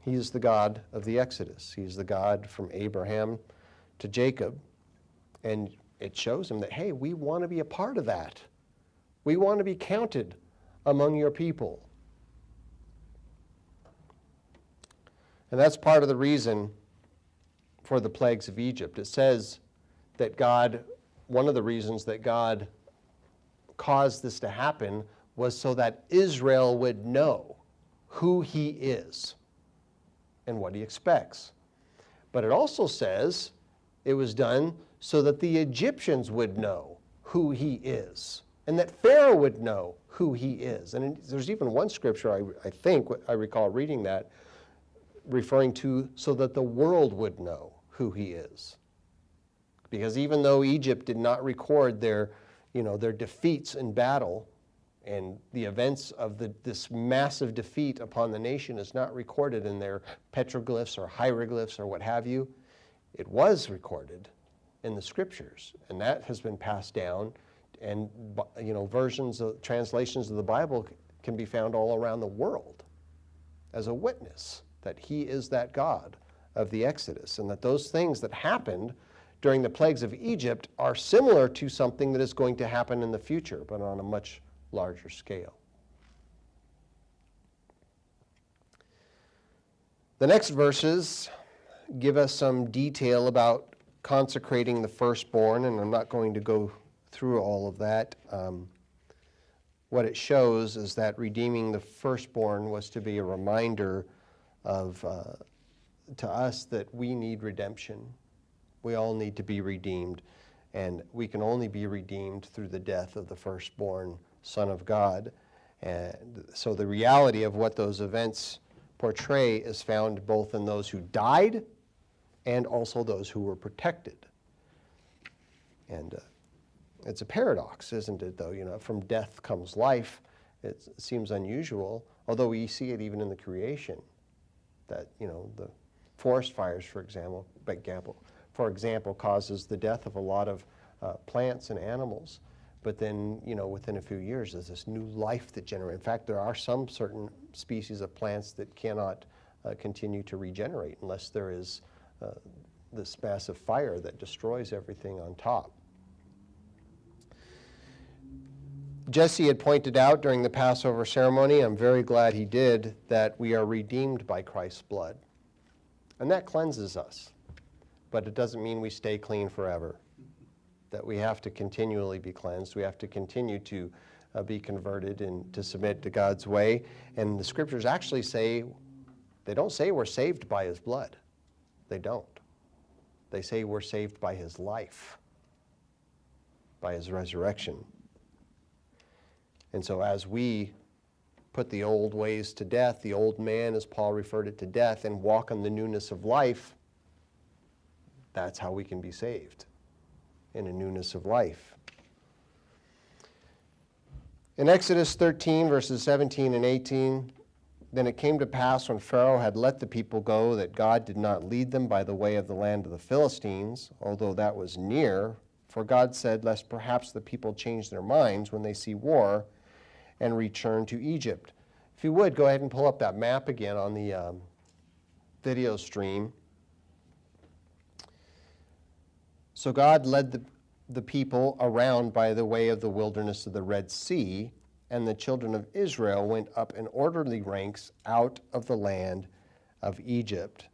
He is the God of the Exodus. He is the God from Abraham to Jacob. And it shows them that, hey, we want to be a part of that. We want to be counted among your people. And that's part of the reason for the plagues of Egypt. It says that God, one of the reasons that God caused this to happen was so that Israel would know who he is and what he expects. But it also says it was done so that the Egyptians would know who he is, and that Pharaoh would know who he is. And there's even one scripture, I think, I recall reading that, referring to so that the world would know who he is. Because even though Egypt did not record their defeats in battle, and the events of this massive defeat upon the nation is not recorded in their petroglyphs or hieroglyphs or what have you, it was recorded in the scriptures, and that has been passed down, and translations of the Bible can be found all around the world as a witness that he is that God of the Exodus, and that those things that happened during the plagues of Egypt are similar to something that is going to happen in the future, but on a much larger scale. The next verses give us some detail about consecrating the firstborn, and I'm not going to go through all of that. What it shows is that redeeming the firstborn was to be a reminder of to us that we need redemption. We all need to be redeemed, and we can only be redeemed through the death of the firstborn Son of God. And so the reality of what those events portray is found both in those who died and also those who were protected. And it's a paradox, isn't it, though? From death comes life. It seems unusual, although we see it even in the creation, that, the forest fires, for example, causes the death of a lot of plants and animals. But then, within a few years, there's this new life that generates. In fact, there are some certain species of plants that cannot continue to regenerate unless there is this massive fire that destroys everything on top. Jesse had pointed out during the Passover ceremony, I'm very glad he did, that we are redeemed by Christ's blood. And that cleanses us. But it doesn't mean we stay clean forever. That we have to continually be cleansed. We have to continue to be converted and to submit to God's way. And the scriptures actually say, they don't say we're saved by his blood. They don't. They say we're saved by his life, by his resurrection. And so as we put the old ways to death, the old man, as Paul referred it, to death, and walk in the newness of life, that's how we can be saved, in a newness of life. In Exodus 13, verses 17 and 18, then it came to pass when Pharaoh had let the people go that God did not lead them by the way of the land of the Philistines, although that was near, for God said, lest perhaps the people change their minds when they see war and return to Egypt. If you would, go ahead and pull up that map again on the video stream. So God led the people around by the way of the wilderness of the Red Sea, and the children of Israel went up in orderly ranks out of the land of Egypt.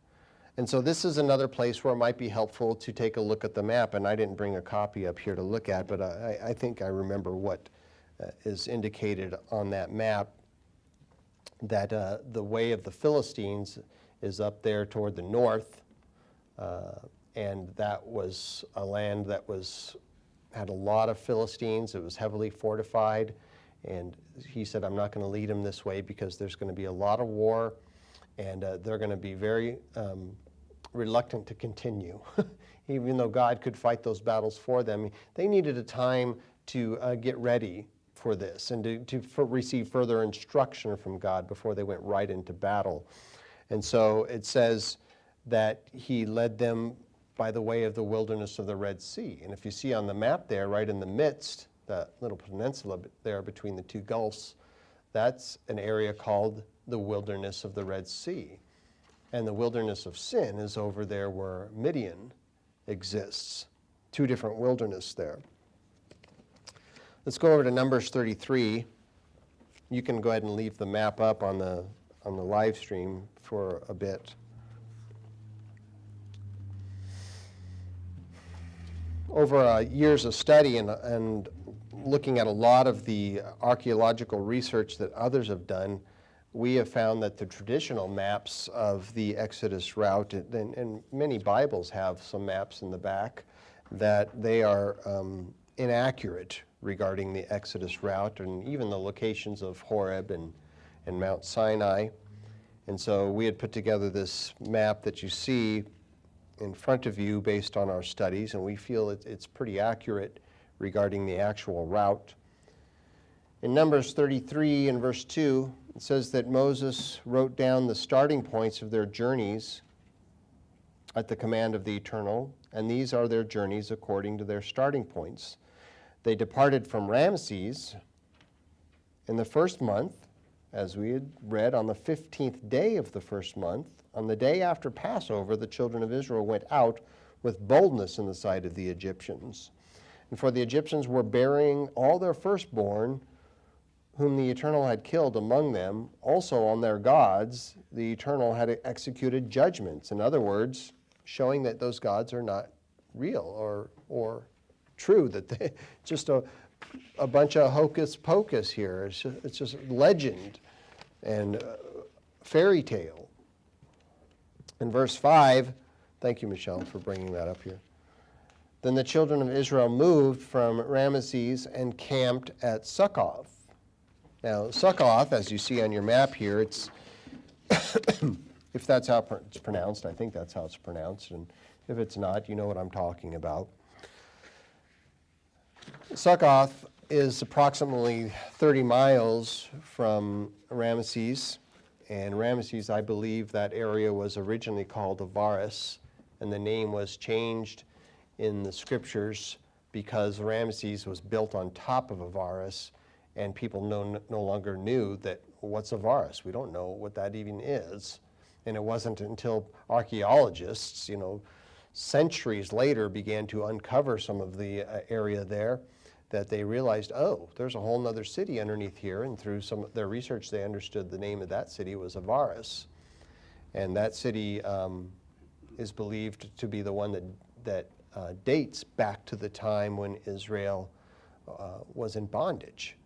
And so this is another place where it might be helpful to take a look at the map, and I didn't bring a copy up here to look at, but I think I remember what is indicated on that map, that the way of the Philistines is up there toward the north, and that was a land that had a lot of Philistines. It was heavily fortified, and he said, I'm not going to lead them this way because there's going to be a lot of war, and they're going to be very reluctant to continue. Even though God could fight those battles for them, they needed a time to get ready for this and to receive further instruction from God before they went right into battle. And so it says that he led them by the way of the wilderness of the Red Sea. And if you see on the map there, right in the midst, that little peninsula there between the two gulfs, that's an area called the wilderness of the Red Sea. And the wilderness of sin is over there where Midian exists two different wilderness there. Let's go over to Numbers 33. You can go ahead and leave the map up on the live stream for a bit. Over years of study and looking at a lot of the archaeological research that others have done, we have found that the traditional maps of the Exodus route, and many Bibles have some maps in the back, that they are inaccurate regarding the Exodus route and even the locations of Horeb and Mount Sinai. And so we had put together this map that you see in front of you based on our studies, and we feel it's pretty accurate regarding the actual route. In Numbers 33 and verse 2, it says that Moses wrote down the starting points of their journeys at the command of the Eternal, and these are their journeys according to their starting points. They departed from Ramses in the first month, as we had read, on the 15th day of the first month. On the day after Passover, the children of Israel went out with boldness in the sight of the Egyptians. And for the Egyptians were burying all their firstborn, whom the Eternal had killed among them. Also on their gods, the Eternal had executed judgments. In other words, showing that those gods are not real or true, that they just a bunch of hocus pocus here. It's just legend and fairy tale. In verse 5, thank you, Michelle, for bringing that up here. Then the children of Israel moved from Ramesses and camped at Succoth. Now, Succoth, as you see on your map here, it's if that's how it's pronounced, I think that's how it's pronounced, and if it's not, you know what I'm talking about. Succoth is approximately 30 miles from Ramesses, and Ramesses, I believe that area was originally called Avaris, and the name was changed in the scriptures because Ramesses was built on top of Avaris, and people no longer knew that, what's Avaris? We don't know what that even is. And it wasn't until archaeologists, centuries later began to uncover some of the area there that they realized, oh, there's a whole nother city underneath here, and through some of their research they understood the name of that city was Avaris. And that city is believed to be the one that dates back to the time when Israel was in bondage.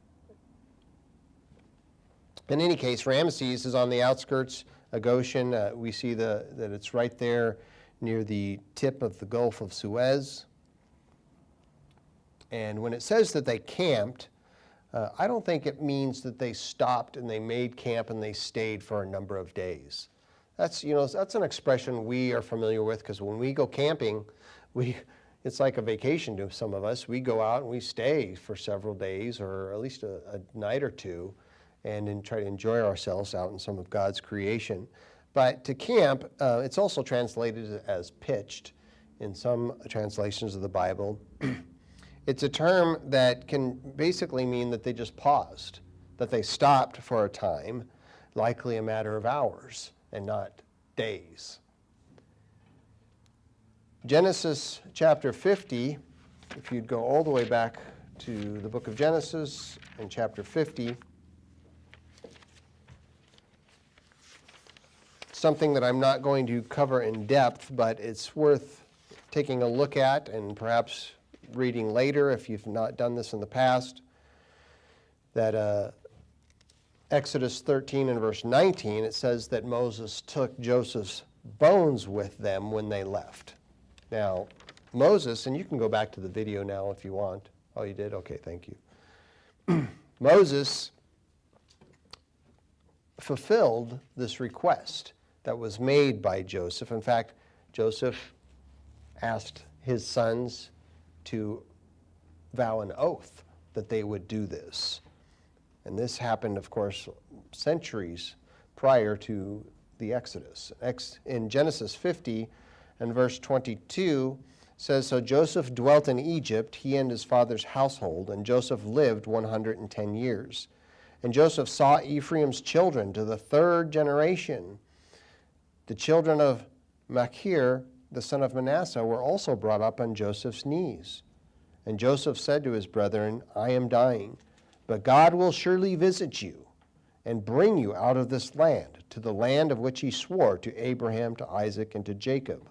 In any case, Ramesses is on the outskirts of Goshen. We see that it's right there near the tip of the Gulf of Suez. And when it says that they camped, I don't think it means that they stopped and they made camp and they stayed for a number of days. That's an expression we are familiar with, because when we go camping, it's like a vacation to some of us. We go out and we stay for several days or at least a night or two and then try to enjoy ourselves out in some of God's creation. But to camp, it's also translated as pitched in some translations of the Bible. It's a term that can basically mean that they just paused, that they stopped for a time, likely a matter of hours and not days. Genesis chapter 50, if you'd go all the way back to the book of Genesis in chapter 50, something that I'm not going to cover in depth, but it's worth taking a look at and perhaps reading later if you've not done this in the past, that Exodus 13 and verse 19, it says that Moses took Joseph's bones with them when they left. Now, Moses, and you can go back to the video now if you want. Oh, you did? Okay, thank you. Moses fulfilled this request that was made by Joseph. In fact, Joseph asked his sons to vow an oath that they would do this. And this happened, of course, centuries prior to the Exodus. In Genesis 50 and verse 22 says, so Joseph dwelt in Egypt, he and his father's household, and Joseph lived 110 years. And Joseph saw Ephraim's children to the third generation. The children of Machir the son of Manasseh, were also brought up on Joseph's knees. And Joseph said to his brethren, I am dying, but God will surely visit you and bring you out of this land, to the land of which he swore to Abraham, to Isaac, and to Jacob.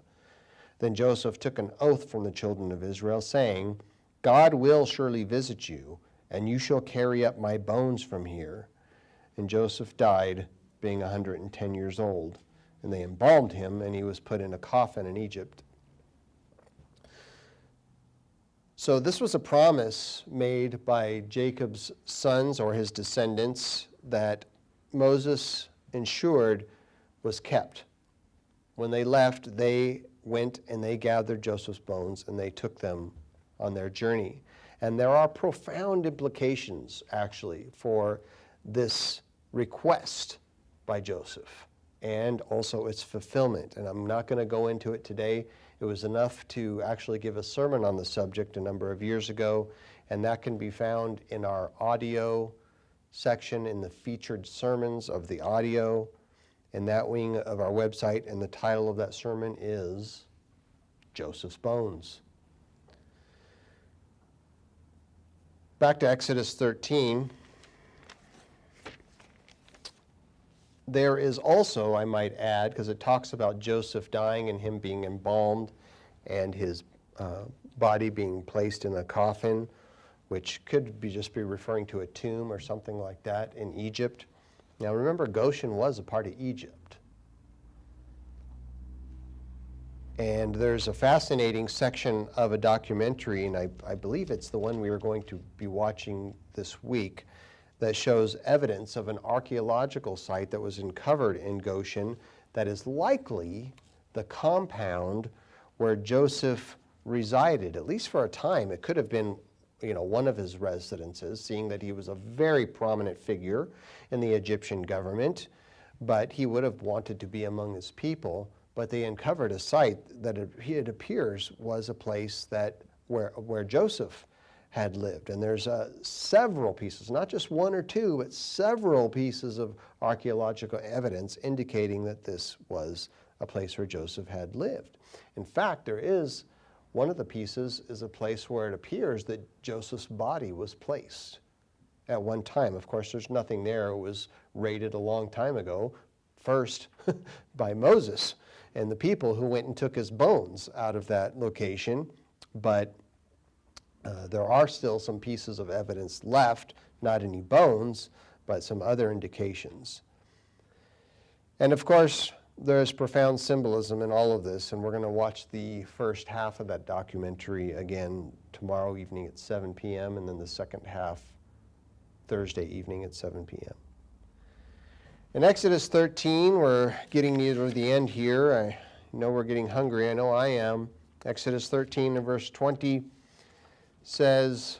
Then Joseph took an oath from the children of Israel, saying, God will surely visit you, and you shall carry up my bones from here. And Joseph died, being 110 years old. And they embalmed him, and he was put in a coffin in Egypt. So this was a promise made by Jacob's sons, or his descendants, that Moses ensured was kept. When they left, they went and they gathered Joseph's bones, and they took them on their journey. And there are profound implications, actually, for this request by Joseph, and also its fulfillment. And I'm not going to go into it today. It was enough to actually give a sermon on the subject a number of years ago, and that can be found in our audio section in the featured sermons of the audio in that wing of our website, and the title of that sermon is Joseph's Bones. Back to Exodus 13. There is also, I might add, because it talks about Joseph dying and him being embalmed and his body being placed in a coffin, which could be just be referring to a tomb or something like that in Egypt. Now remember, Goshen was a part of Egypt. And there's a fascinating section of a documentary, and I believe it's the one we are going to be watching this week, that shows evidence of an archaeological site that was uncovered in Goshen that is likely the compound where Joseph resided, at least for a time. It could have been, one of his residences, seeing that he was a very prominent figure in the Egyptian government, but he would have wanted to be among his people. But they uncovered a site that it appears was a place that where Joseph had lived. And there's several pieces, not just one or two, but several pieces of archaeological evidence indicating that this was a place where Joseph had lived. In fact, there is one of the pieces is a place where it appears that Joseph's body was placed at one time. Of course, there's nothing there. It was raided a long time ago, first by Moses and the people who went and took his bones out of that location. But there are still some pieces of evidence left, not any bones, but some other indications. And of course, there's profound symbolism in all of this, and we're going to watch the first half of that documentary again tomorrow evening at 7 p.m., and then the second half Thursday evening at 7 p.m. In Exodus 13, we're getting near the end here. I know we're getting hungry. I know I am. Exodus 13 and verse 20 says,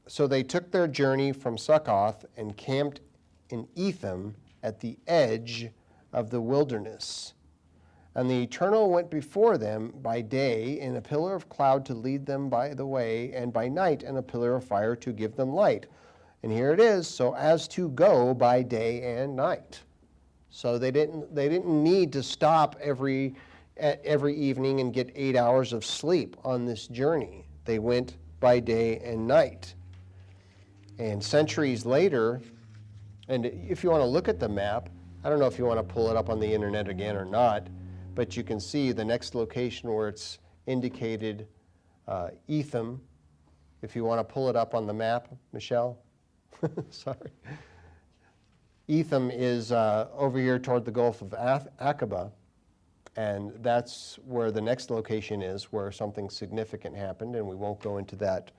So they took their journey from Succoth and camped in Etham at the edge of the wilderness. And the Eternal went before them by day in a pillar of cloud to lead them by the way, and by night in a pillar of fire to give them light. And here it is, so as to go by day and night. So they didn't need to stop every evening and get 8 hours of sleep on this journey. They went by day and night. And centuries later, and if you want to look at the map, I don't know if you want to pull it up on the internet again or not, but you can see the next location where it's indicated Etham. If you want to pull it up on the map, Michelle. Sorry. Etham is over here toward the Gulf of Aqaba, and that's where the next location is, where something significant happened, and we won't go into that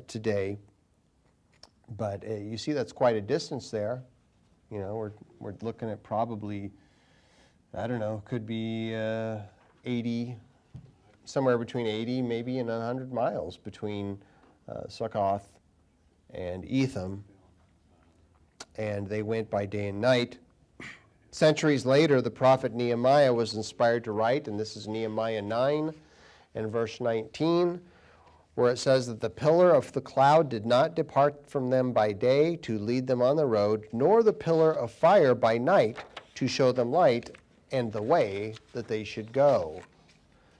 today. But you see that's quite a distance there. We're looking at probably, I don't know, could be 80, somewhere between 80 maybe and 100 miles between Succoth and Etham. And they went by day and night. Centuries later, the prophet Nehemiah was inspired to write, and this is Nehemiah 9 and verse 19, where it says that the pillar of the cloud did not depart from them by day to lead them on the road, nor the pillar of fire by night to show them light, and the way that they should go.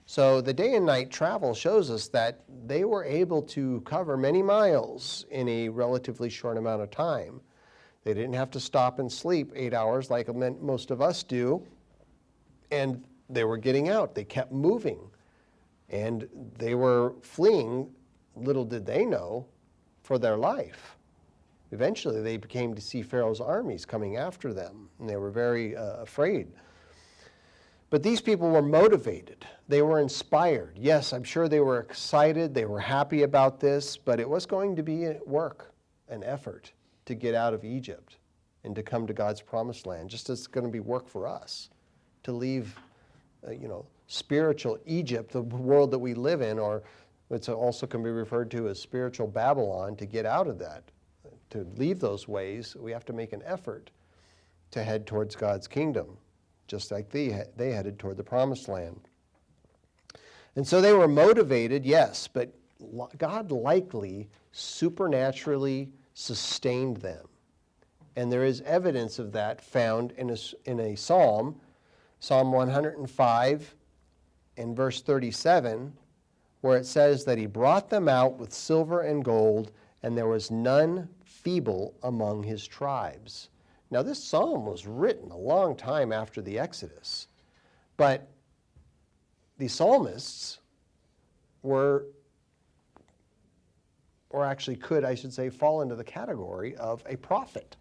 So the day and night travel shows us that they were able to cover many miles in a relatively short amount of time. They didn't have to stop and sleep 8 hours like most of us do. And they were getting out. They kept moving. And they were fleeing, little did they know, for their life. Eventually, they came to see Pharaoh's armies coming after them, and they were very afraid. But these people were motivated. They were inspired. Yes, I'm sure they were excited. They were happy about this, but it was going to be work, an effort to get out of Egypt and to come to God's promised land, just as it's going to be work for us to leave, spiritual Egypt, the world that we live in, or it also can be referred to as spiritual Babylon. To get out of that, to leave those ways, we have to make an effort to head towards God's kingdom, just like they headed toward the promised land. And so they were motivated, yes, but God likely supernaturally sustained them. And there is evidence of that found in a psalm, Psalm 105 and verse 37, where it says that he brought them out with silver and gold, and there was none feeble among his tribes. Now, this psalm was written a long time after the Exodus, but the psalmists were actually could, I should say, fall into the category of a prophet.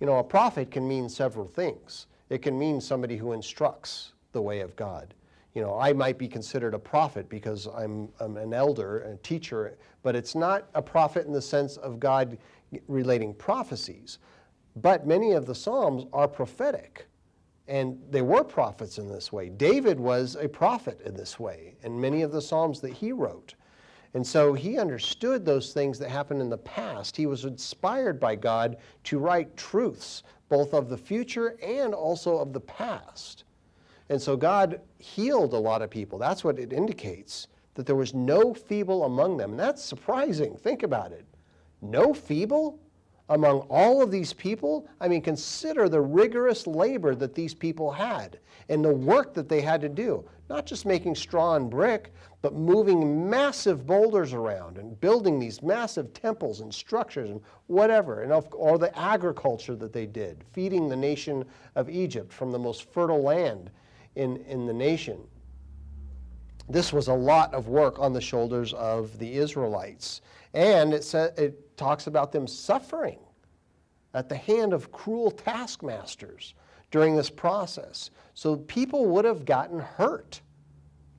A prophet can mean several things. It can mean somebody who instructs the way of God. I might be considered a prophet because I'm an elder, a teacher, but it's not a prophet in the sense of God relating prophecies. But many of the Psalms are prophetic, and they were prophets in this way. David was a prophet in this way, in many of the Psalms that he wrote. And so he understood those things that happened in the past. He was inspired by God to write truths, both of the future and also of the past. And so God healed a lot of people. That's what it indicates, that there was no feeble among them. And that's surprising. Think about it. No feeble among all of these people? I mean, consider the rigorous labor that these people had and the work that they had to do. Not just making straw and brick, but moving massive boulders around and building these massive temples and structures and whatever, and all the agriculture that they did, feeding the nation of Egypt from the most fertile land in the nation. This was a lot of work on the shoulders of the Israelites. And it talks about them suffering at the hand of cruel taskmasters during this process. So people would have gotten hurt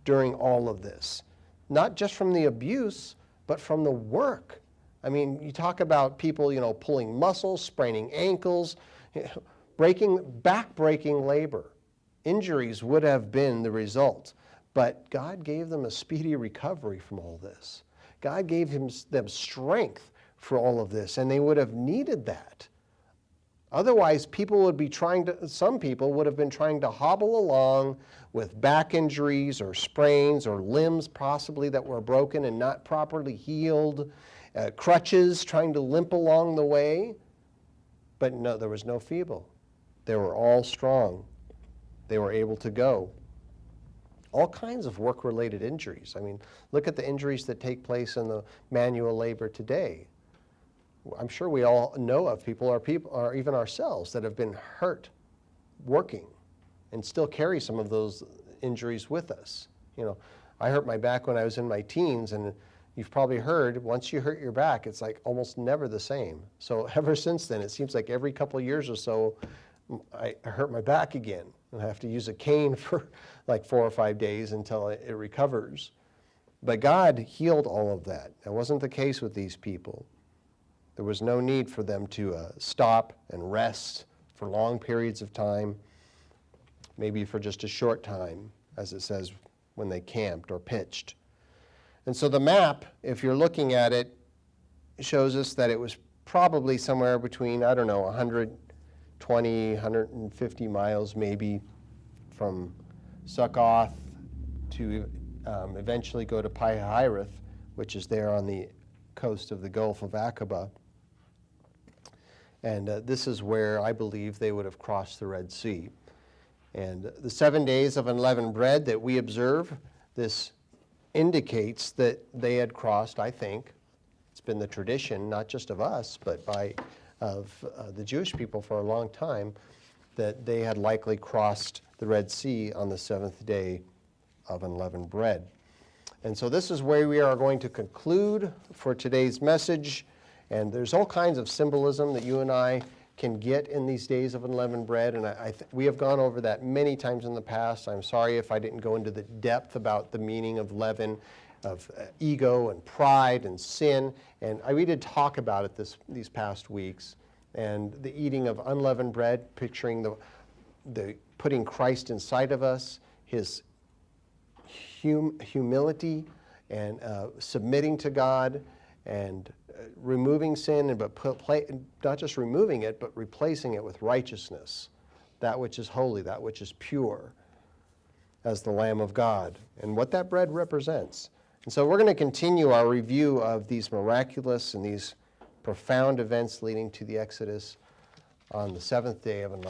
during all of this, not just from the abuse, but from the work. I mean, you talk about people, pulling muscles, spraining ankles, back-breaking labor. Injuries would have been the result. But God gave them a speedy recovery from all this. God gave them strength for all of this, and they would have needed that. Otherwise, some people would have been trying to hobble along with back injuries or sprains or limbs possibly that were broken and not properly healed, crutches, trying to limp along the way. But no, there was no feeble. They were all strong. They were able to go. All kinds of work-related injuries. I mean, look at the injuries that take place in the manual labor today. I'm sure we all know of people, or even ourselves, that have been hurt working and still carry some of those injuries with us. I hurt my back when I was in my teens, and you've probably heard, once you hurt your back, it's like almost never the same. So ever since then, it seems like every couple of years or so, I hurt my back again. And I have to use a cane for like 4 or 5 days until it recovers. But God healed all of that. That wasn't the case with these people. There was no need for them to stop and rest for long periods of time, maybe for just a short time, as it says when they camped or pitched. And so the map, if you're looking at it, shows us that it was probably somewhere between, 120, 150 miles maybe from Succoth to eventually go to Pi-Hahiroth, which is there on the coast of the Gulf of Aqaba. And this is where I believe they would have crossed the Red Sea. And the 7 days of unleavened bread that we observe, this indicates that they had crossed, I think, it's been the tradition, not just of us, but of the Jewish people for a long time, that they had likely crossed the Red Sea on the 7th day of unleavened bread. And so this is where we are going to conclude for today's message. And there's all kinds of symbolism that you and I can get in these days of unleavened bread, and we have gone over that many times in the past. I'm sorry if I didn't go into the depth about the meaning of leaven, of ego and pride and sin, and we did talk about it these past weeks. And the eating of unleavened bread, picturing the putting Christ inside of us, his humility and submitting to God, and removing sin, but not just removing it, but replacing it with righteousness, that which is holy, that which is pure, as the Lamb of God, and what that bread represents. And so we're going to continue our review of these miraculous and these profound events leading to the Exodus on the 7th day of unleavened bread.